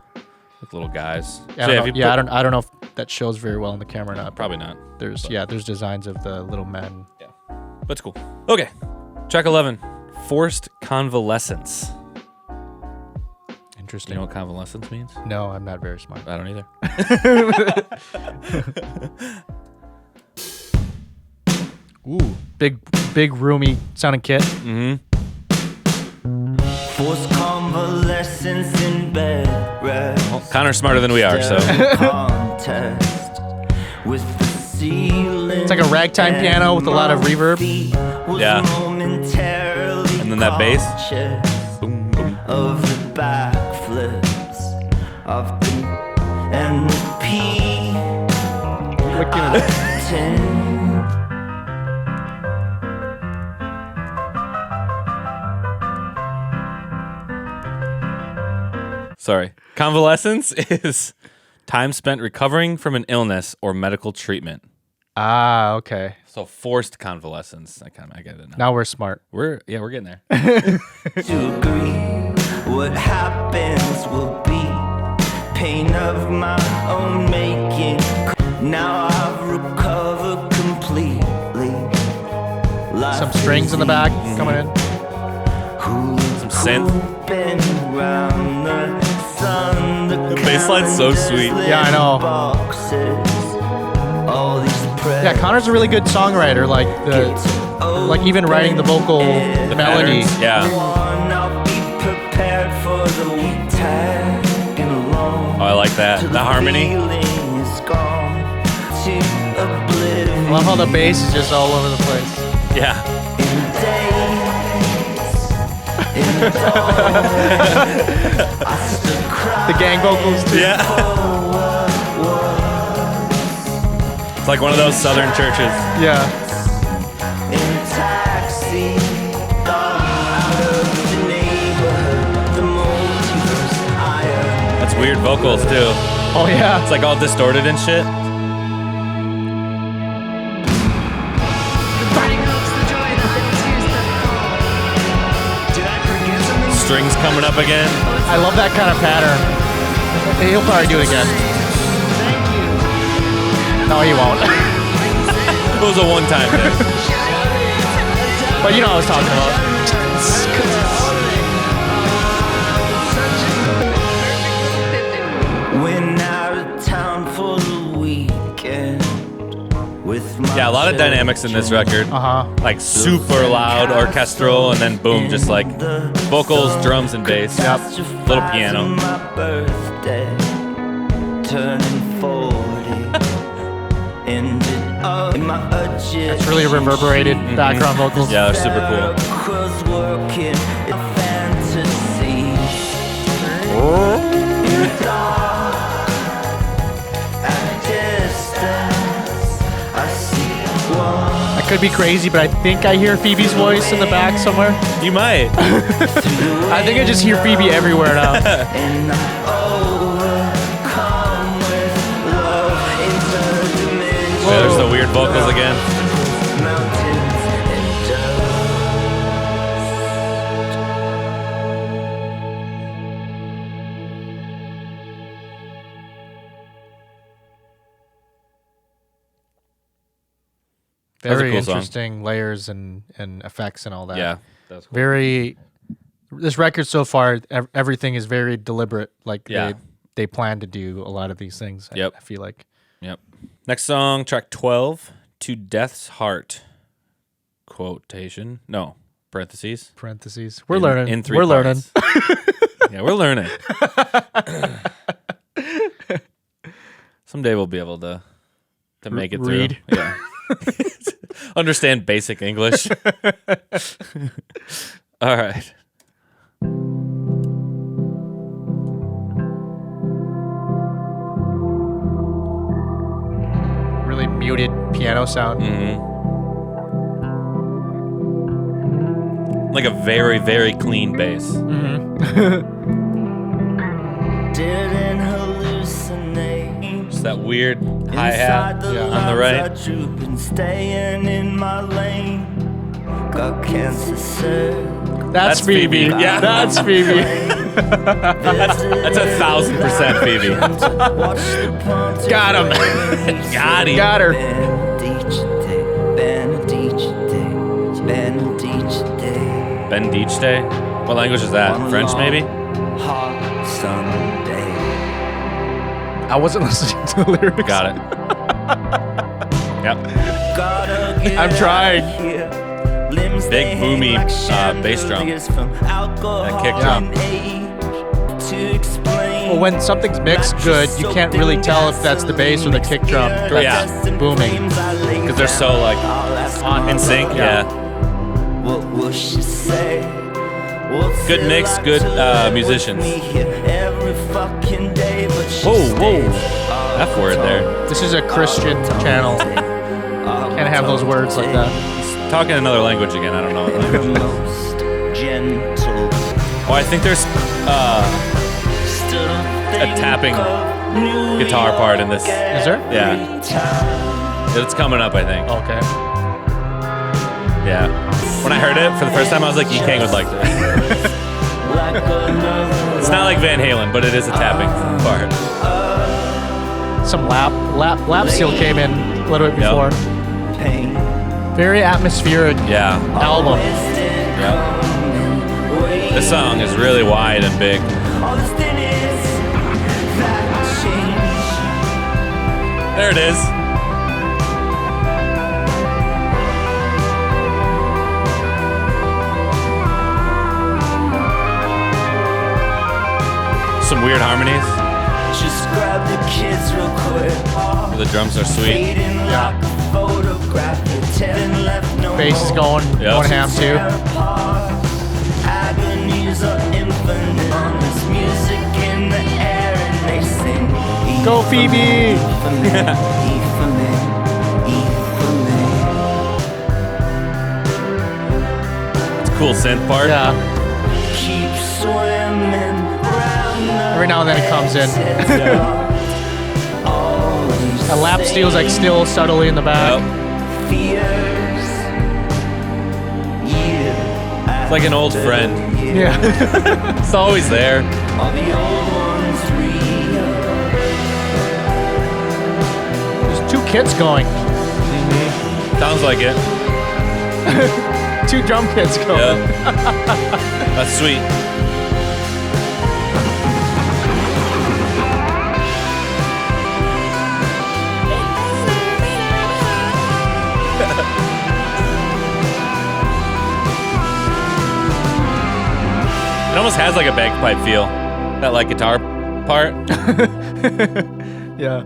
like little guys. Yeah, So I don't know, if you I don't know if that shows very well in the camera or not. probably not, There's designs of the little men. but it's cool. Okay, track 11, Forced Convalescence. Do Interesting. you know what convalescence means? No, I'm not very smart. I don't either. Ooh, big roomy sounding kit. Forced convalescence in bed rest. Well, Connor's smarter than we are, so. Contest with the ceiling. It's like a ragtime piano with a lot of reverb. Yeah. And then that bass. Boom, boom. Of the backflips of the and the P. Sorry. Convalescence is time spent recovering from an illness or medical treatment. Ah, okay. So forced convalescence. I get it now. Now we're smart. We're getting there. To agree, what happens will be pain of my own making. Now I've recovered completely. Some strings in the back coming in. Some synth. Been round the sun. the bass line's so sweet. Yeah, I know. Yeah, Connor's a really good songwriter. Like even writing the vocal melody. Patterns, yeah. Oh, I like that. The harmony. I love how the bass is just all over the place. Yeah. The gang vocals too. Yeah. It's like one of those southern churches. Yeah. That's weird vocals too. Oh yeah. It's like all distorted and shit. Strings coming up again. I love that kind of pattern. He'll probably do it again. No, he won't. It was a one-time thing. But you know what I was talking about. Went out of town for the weekend with my Yeah, a lot of dynamics in this record. Like super loud orchestral, and then boom, just like vocals, drums, and bass. Yep. Little piano. My birthday, turning 40. Ended up in my It's really reverberated background vocals. Yeah, they're super cool. Working in fantasy. In the dark, at a distance, I see one. I could be crazy, but I think I hear Phoebe's voice in the back somewhere. You might. I think I just hear Phoebe everywhere now. And I'm overcome with love interdimensional. Yeah, there's the weird vocals again. Mountains and dust. That was a Very cool song. interesting layers and effects and all that. Yeah, that's cool. Very. This record so far, everything is very deliberate. Like Yeah. they plan to do a lot of these things. Yep. I feel like. Yep. Next song, track 12, To Death's Heart. Quotation. No, parentheses. Parentheses. We're In- learning. in 3 We're learning. parts. Yeah, we're learning. Someday we'll be able to make it read. through. Yeah. Understand basic English. All right. Really muted piano sound. Like a very, very clean bass. Didn't hallucinate. Just that weird hi-hat Inside on the right. lungs I droop and staying in my lane. Got cancer, sir. That's Phoebe. Yeah. That's Phoebe. That's 1,000% Phoebe. Got him. Got him. Got her. Bendichte? What language is that? French, maybe? Hot Sunday. I wasn't listening to the lyrics. Got it. Yep. I'm trying. Big boomy bass drum. That kick drum. Well, when something's mixed good, you can't really tell if that's the bass or the kick drum. That's booming. Because they're so like in sync. Yeah. What will she say? Good mix, good musicians. Whoa, Whoa. F word there. This is a Christian channel. Can't have those words like that. He's talking another language again. I don't know what language it is. Oh, I think there's a tapping guitar part in this. Is there? Yeah. It's coming up, I think. Okay. Yeah. When I heard it for the first time, I was like, Kang would like this. It's not like Van Halen, but it is a tapping part. Some lap seal came in a little bit before. Very atmospheric album. Yeah. This song is really wide and big. There it is. Some weird harmonies. Just grab the kids real quick. The drums are sweet. Yeah. Yeah. Bass is going ham too. Agonies are infinite. There's music in the air and they sing. Go Phoebe! E for me, E for me, E for me. It's a cool synth part. Yeah. Keep swimming round the Every now and then it comes in. A lap steel's like still subtly in the back. Yep. fears. It's like an old friend. Yeah. It's always there. All the old ones real. There's 2 kits going. Sounds like it. 2 drum kits going. Yep. That's sweet. It almost has like a bagpipe feel. That like guitar part. Yeah.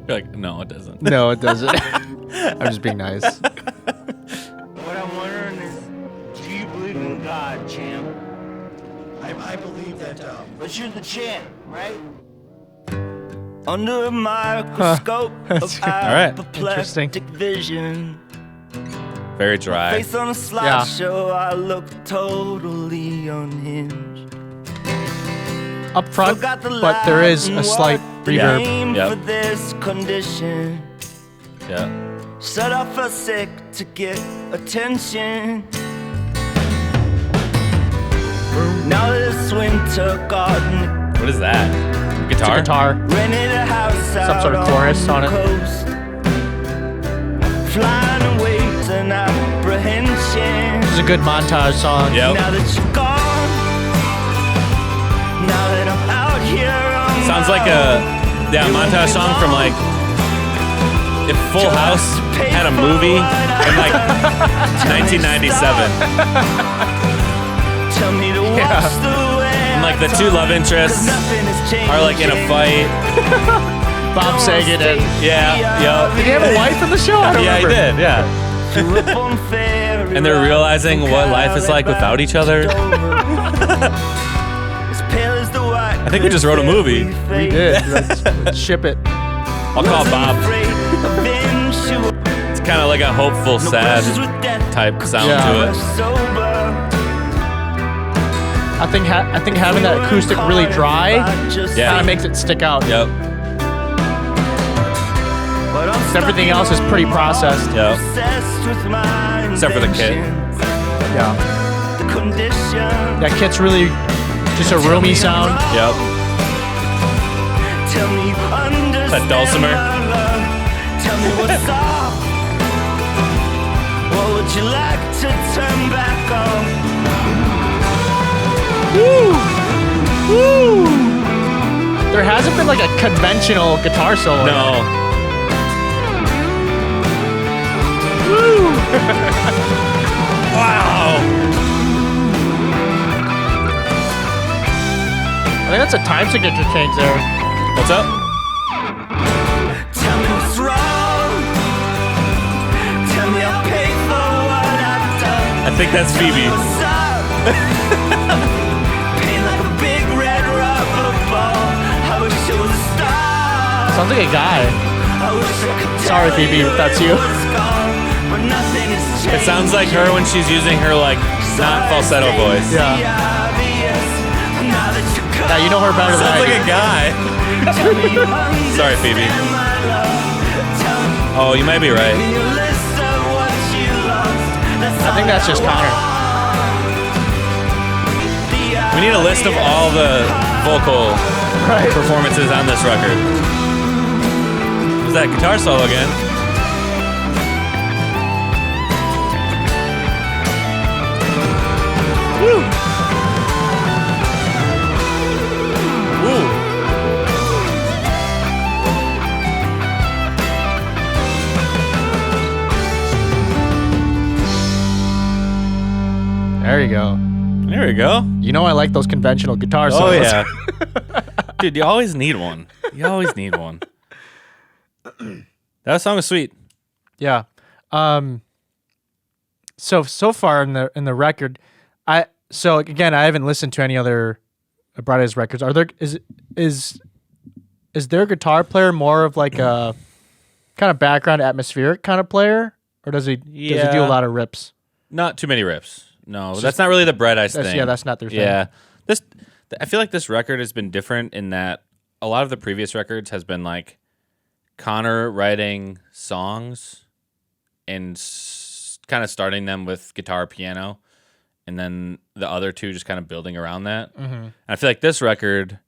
You're like, no, it doesn't. No, it doesn't. I'm just being nice. What I'm wondering is, do you believe in God, champ? I believe that, But you're the champ, right? Under a microscope That's of good. All right. Interesting. apoplectic vision. Very dry. Face on a slideshow, I look totally unhinged. Up front, Forgot the but there is a Latin slight word reverb. name Yep. for this condition. Yeah. Shut up for sick to get attention. Now this winter garden, What is that? It's a Guitar? guitar. rented a house out sort of chorus on the it. coast. Flying away to an apprehension. It's a good montage song. Yep. Now that you're gone, now that I'm out here on Sounds my like own, a montage song from like if Full House had a movie in like 1997. tell me to watch the way And like the I 2 talk, love 'cause interests nothing is are like in a fight. Bob Saget and Yeah. Yep. did he have a wife in the show? I don't Yeah, he remember. did. Yeah. And they're realizing what life is like without each other. I think we just wrote a movie. We did. Let's ship it. I'll call Bob. It's kind of like a hopeful, sad type sound Yeah. to it. I think having that acoustic really dry Yeah. kind of makes it stick out. Yep. 'Cause everything else is pretty processed. Yep. Except for the kit. Yeah. That kit's really just a roomy sound. Yep. That dulcimer. Tell me what's up. What would you like to turn back on? Woo! There hasn't been like a conventional guitar solo. No. Woo! Wow. I think that's a time signature change there. What's up? Tell me what's wrong. Tell me I'll pay for what I've done. I think that's Phoebe. What's up? Pain like a big red rubber ball. I wish it was a star. Sounds like a guy. I wish I could Sorry, tell Phoebe, you if that's you. what's gone, but nothing has changed. It sounds like her when she's using her like not falsetto voice. Yeah. Yeah, you know her better than Sounds I like do. a guy. Sorry, Phoebe. Oh, you might be right. I think that's just Connor. We need a list of all the vocal Right. performances on this record. There's that guitar solo again. Woo! Woo! There you go. There we go. You know I like those conventional guitar Oh solos. yeah. Dude, you always need one. You always need one. That song was sweet. Yeah. So far in the record, I haven't listened to any other Bright Eyes records. Is their guitar player more of like a kind of background atmospheric kind of player, or does he do a lot of rips? Not too many rips. No, that's not really the Bright Eyes thing. Yeah, that's not their thing. Yeah. I feel like this record has been different in that a lot of the previous records has been like Connor writing songs and kind of starting them with guitar, piano, and then the other two just kind of building around that. Mm-hmm. And I feel like this record,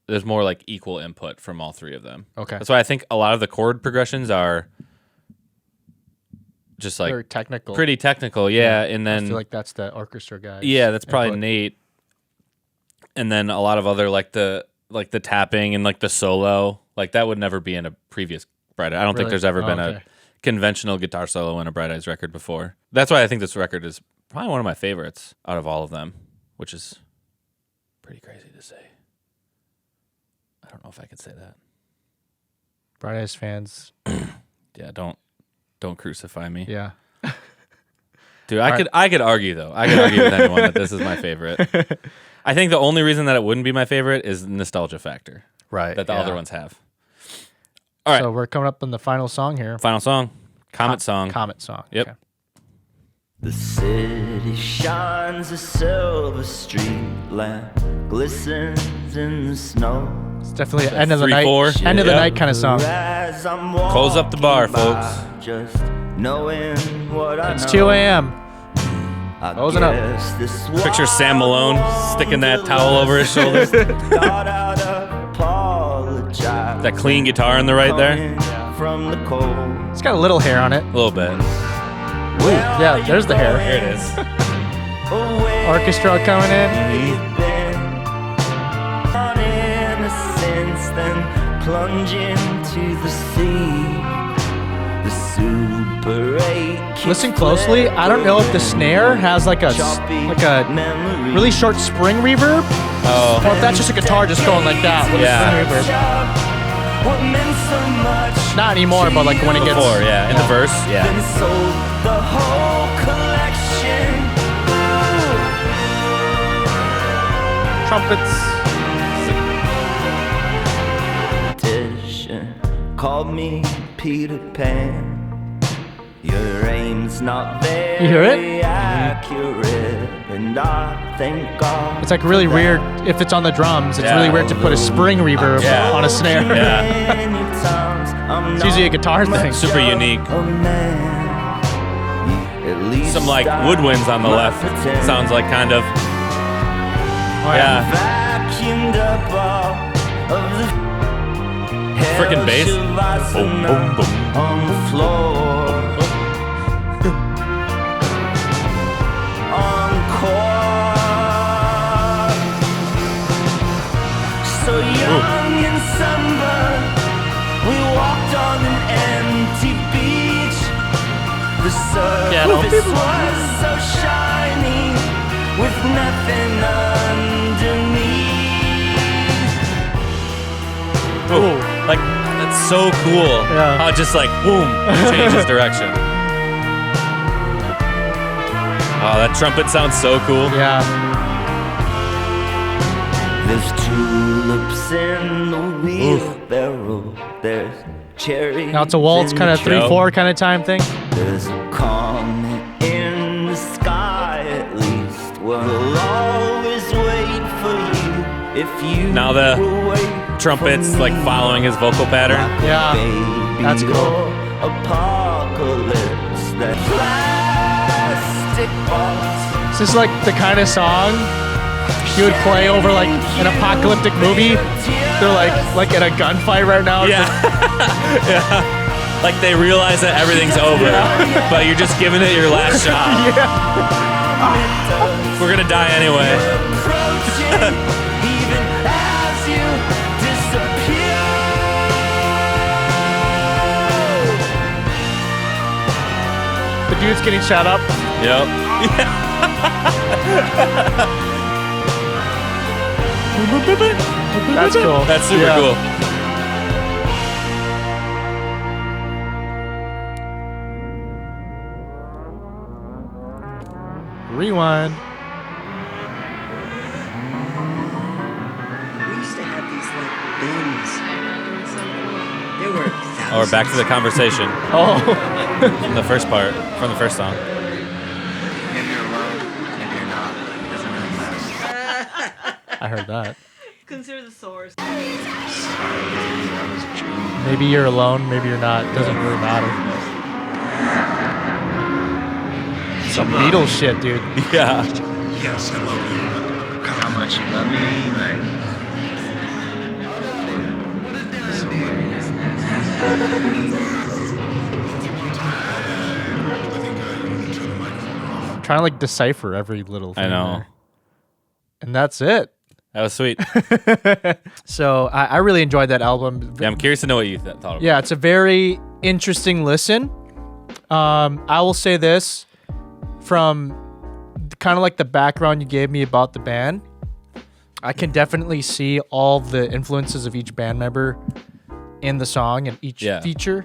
there's more like equal input from all three of them. Okay. That's why I think a lot of the chord progressions are just like very technical. Pretty technical, yeah. And then I feel like that's the orchestra guy. Yeah, that's probably input. Nate. And then a lot of other like the tapping and like the solo, like that would never be in a previous Bright Eyes. I don't think there's ever been a conventional guitar solo in a Bright Eyes record before. That's why I think this record is probably one of my favorites out of all of them, which is pretty crazy to say. I don't know if I could say that. Bright Eyes fans. Yeah, don't crucify me. Yeah. Dude, I could argue though. I could argue with anyone that this is my favorite. I think the only reason that it wouldn't be my favorite is the nostalgia factor. Right. That the other ones have. All right. So we're coming up on the final song here. Final song. Comet Song. Comet Song. Yep. Okay. The city shines, a silver street lamp glistens in the snow. It's definitely an end of the 3/4. end of the Yep. night kind of song. Close up the bar, folks. Just knowing what I It's know. 2 a.m. I Closing up. guess this Picture Sam Malone sticking that towel over his shoulder. thought I'd apologize. That clean guitar in the right there. From the cold. It's got a little hair on it. A little bit. Yeah, there's the hair. Here it is. Orchestra coming in. Plunging to the sea. The Super 8 Listen closely. I don't know if the snare has like a really short spring reverb, Oh. or if that's just a guitar just going like that with Yeah. a spring reverb. What meant so much. Not anymore, but like when it gets Before, yeah. In the verse, Then yeah. sold the whole collection. trumpets. Called me Peter Pan. Your aim's not very You hear it? accurate, and I thank God. It's like really weird if it's on the drums. It's Yeah. really weird to put a spring reverb Yeah. on a snare. Yeah. It's usually a guitar thing. Super unique. Some like woodwinds on the left. Sounds like kind of. Yeah. Vacuumed up all of the Frickin' bass. Boom, boom, boom. on the floor. Encore. So young and sunburned, we walked on an empty beach. The surface was so shiny, with nothing underneath. Ooh, like that's so cool. Yeah. How it just like boom changes direction. Oh, that trumpet sounds so cool. Yeah. There's tulips in the wheelbarrow. There's cherries. Now it's a waltz kind of in the 3/4 kind of time thing. There's a comet in the sky at least. We'll always wait for you if you Now the will wait. Trumpets like following his vocal pattern. Yeah, Baby, that's cool. or apocalypse. That plastic box. This is like the kind of song you would play over like an apocalyptic movie. They're like in a gunfight right now. Yeah. Yeah. Like they realize that everything's over, but you're just giving it your last shot. We're gonna die anyway. Approaching, even as you disappear. The dude's getting shot up. Yep. That's cool. That's super Yeah. cool. Rewind. We used to have these like bins. There were thousands. Oh, we're back to the conversation Oh. from the first part, from the first song. Maybe you're alone, maybe you're not. It doesn't really matter. I heard that. Consider the source. Maybe you're alone, maybe you're not. Doesn't really matter. Some Beatles shit, dude. Yeah. Yes, I love you. How much you love me, like. I'm trying to like decipher every little thing. I know. there. And that's it. That was sweet. So I really enjoyed that album. Yeah, I'm curious to know what you thought of it. Yeah, it's a very interesting listen. I will say this from kind of like the background you gave me about the band. I can definitely see all the influences of each band member in the song and each Yeah. feature.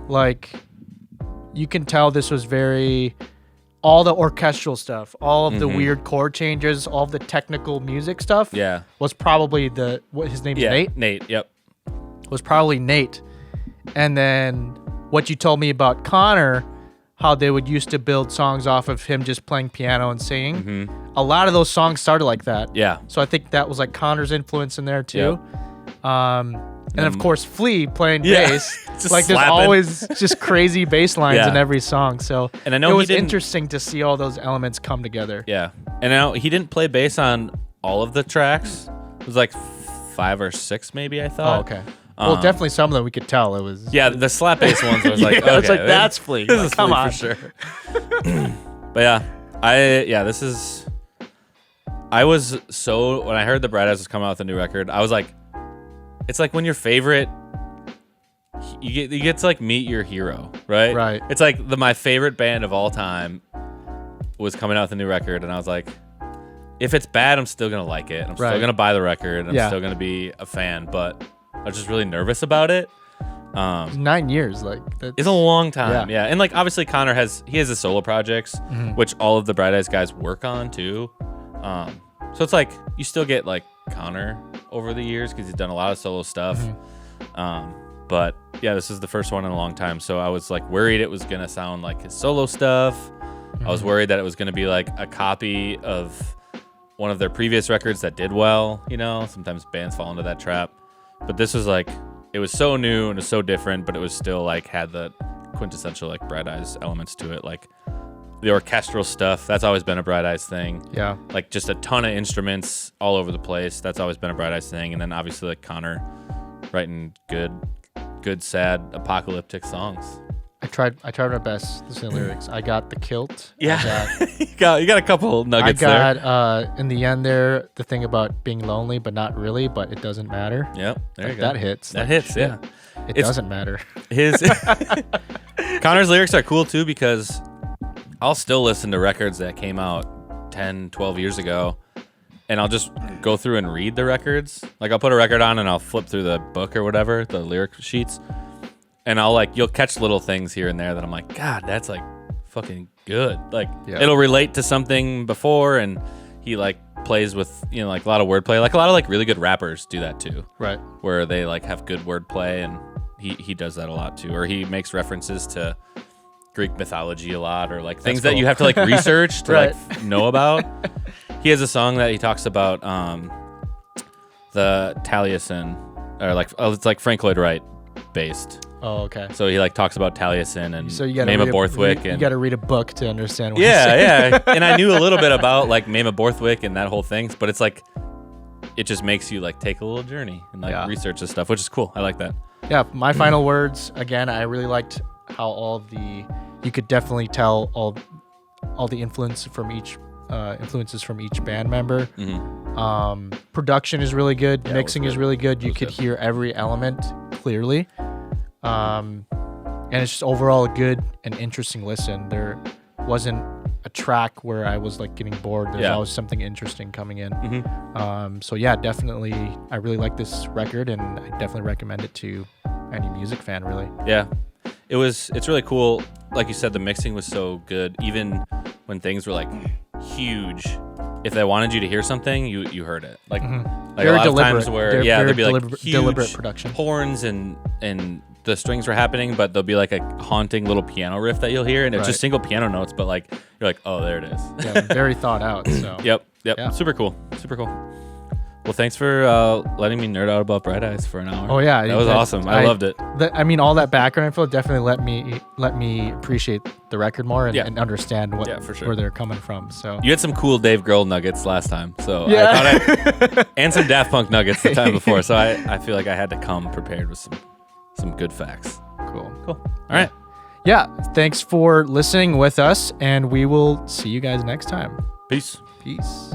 Like, you can tell this was all the orchestral stuff, all of the weird chord changes, all of the technical music stuff. Yeah. Was probably what his name is, Yeah. Nate? Nate, yep. Was probably Nate. And then what you told me about Connor, how they would used to build songs off of him just playing piano and singing. A lot of those songs started like that. Yeah. So I think that was like Connor's influence in there too. And of course Flea playing Yeah. bass. Just Like there's slapping. always just crazy bass lines Yeah. in every song. So And I know it he was didn't- interesting to see all those elements come together. Yeah. And now he didn't play bass on all of the tracks. It was like 5 or 6 maybe, I Oh, thought. okay. Well, definitely some of them we could tell it was. Yeah, the slap bass ones was like, Yeah, okay. it's like, that's Flea. This Like, is come Flea on. for sure. But yeah, this is. I was so when I heard the Bright Eyes was coming out with a new record, I was like, it's like when your favorite, you get to like meet your hero, right? Right. It's like my favorite band of all time was coming out with a new record, and I was like, if it's bad, I'm still gonna like it. I'm still Right. gonna buy the record. I'm Yeah. still gonna be a fan, but I was just really nervous about it. 9 years, like that's, It's a long time, Yeah. yeah. And like obviously Connor has his solo projects, which all of the Bright Eyes guys work on too. So it's like you still get like Connor over the years because he's done a lot of solo stuff. But yeah, this is the first one in a long time, so I was like worried it was gonna sound like his solo stuff. I was worried that it was gonna be like a copy of one of their previous records that did well. You know, sometimes bands fall into that trap. But this was like, it was so new and it was so different, but it was still like had the quintessential like Bright Eyes elements to it, like the orchestral stuff. That's always been a Bright Eyes thing. Yeah. Like just a ton of instruments all over the place. That's always been a Bright Eyes thing. And then obviously like Connor writing good, sad, apocalyptic songs. I tried my best listening to lyrics. I got the kilt. Yeah, you got a couple nuggets I there. got in the end there the thing about being lonely but not really, but it doesn't matter. Yep, there you go. That hits. That Like, hits. shit. Yeah, It It's- doesn't matter. his Connor's lyrics are cool too because I'll still listen to records that came out 10, 12 years ago, and I'll just go through and read the records. Like I'll put a record on and I'll flip through the book or whatever, the lyric sheets, and you'll catch little things here and there that I'm like, God, that's like fucking good. Like Yeah. it'll relate to something before, and he like plays with, you know, like a lot of wordplay. Like a lot of like really good rappers do that too, Right. where they like have good wordplay, and he does that a lot too. Or he makes references to Greek mythology a lot, or like things that cool. you have to like research to Right. like know about. He has a song that he talks about the Taliesin, or like it's like Frank Lloyd Wright based. Oh, okay. So he like talks about Taliesin and So you gotta Mama read Borthwick, you and got to read a book to understand what he's yeah, saying. yeah. And I knew a little bit about like Mama Borthwick and that whole thing, but it's like it just makes you like take a little journey and like Yeah. research this stuff, which is cool. I like that. Yeah, my final words again. I really liked how you could definitely tell all the influences from each band member. Production is really good. Yeah, it was Mixing is good. really good. You was could good. hear every element clearly. And it's just overall a good and interesting listen. There wasn't a track where I was like getting bored. There's always something interesting coming in. So yeah, definitely, I really like this record, and I definitely recommend it to any music fan, really. Yeah, it's really cool. Like you said, the mixing was so good. Even when things were like huge, if they wanted you to hear something, you heard it. Like Very a lot deliberate. of times where Very there'd be like huge deliberate production. horns and the strings were happening, but there'll be like a haunting little piano riff that you'll hear, and it's just single piano notes, but like you're like, oh, there it is. Yeah, very thought out. So Yep. Yeah. Super cool. Well, thanks for letting me nerd out about Bright Eyes for an hour. Oh yeah, that was awesome. I loved it. I mean, all that background info definitely let me appreciate the record more and understand for sure. where they're coming from. So You had some cool Dave Grohl nuggets last time, so Yeah. I thought and some Daft Punk nuggets the time before, so I feel like I had to come prepared with some good facts. cool. All right. Yeah, thanks for listening with us, and we will see you guys next time. Peace. Peace.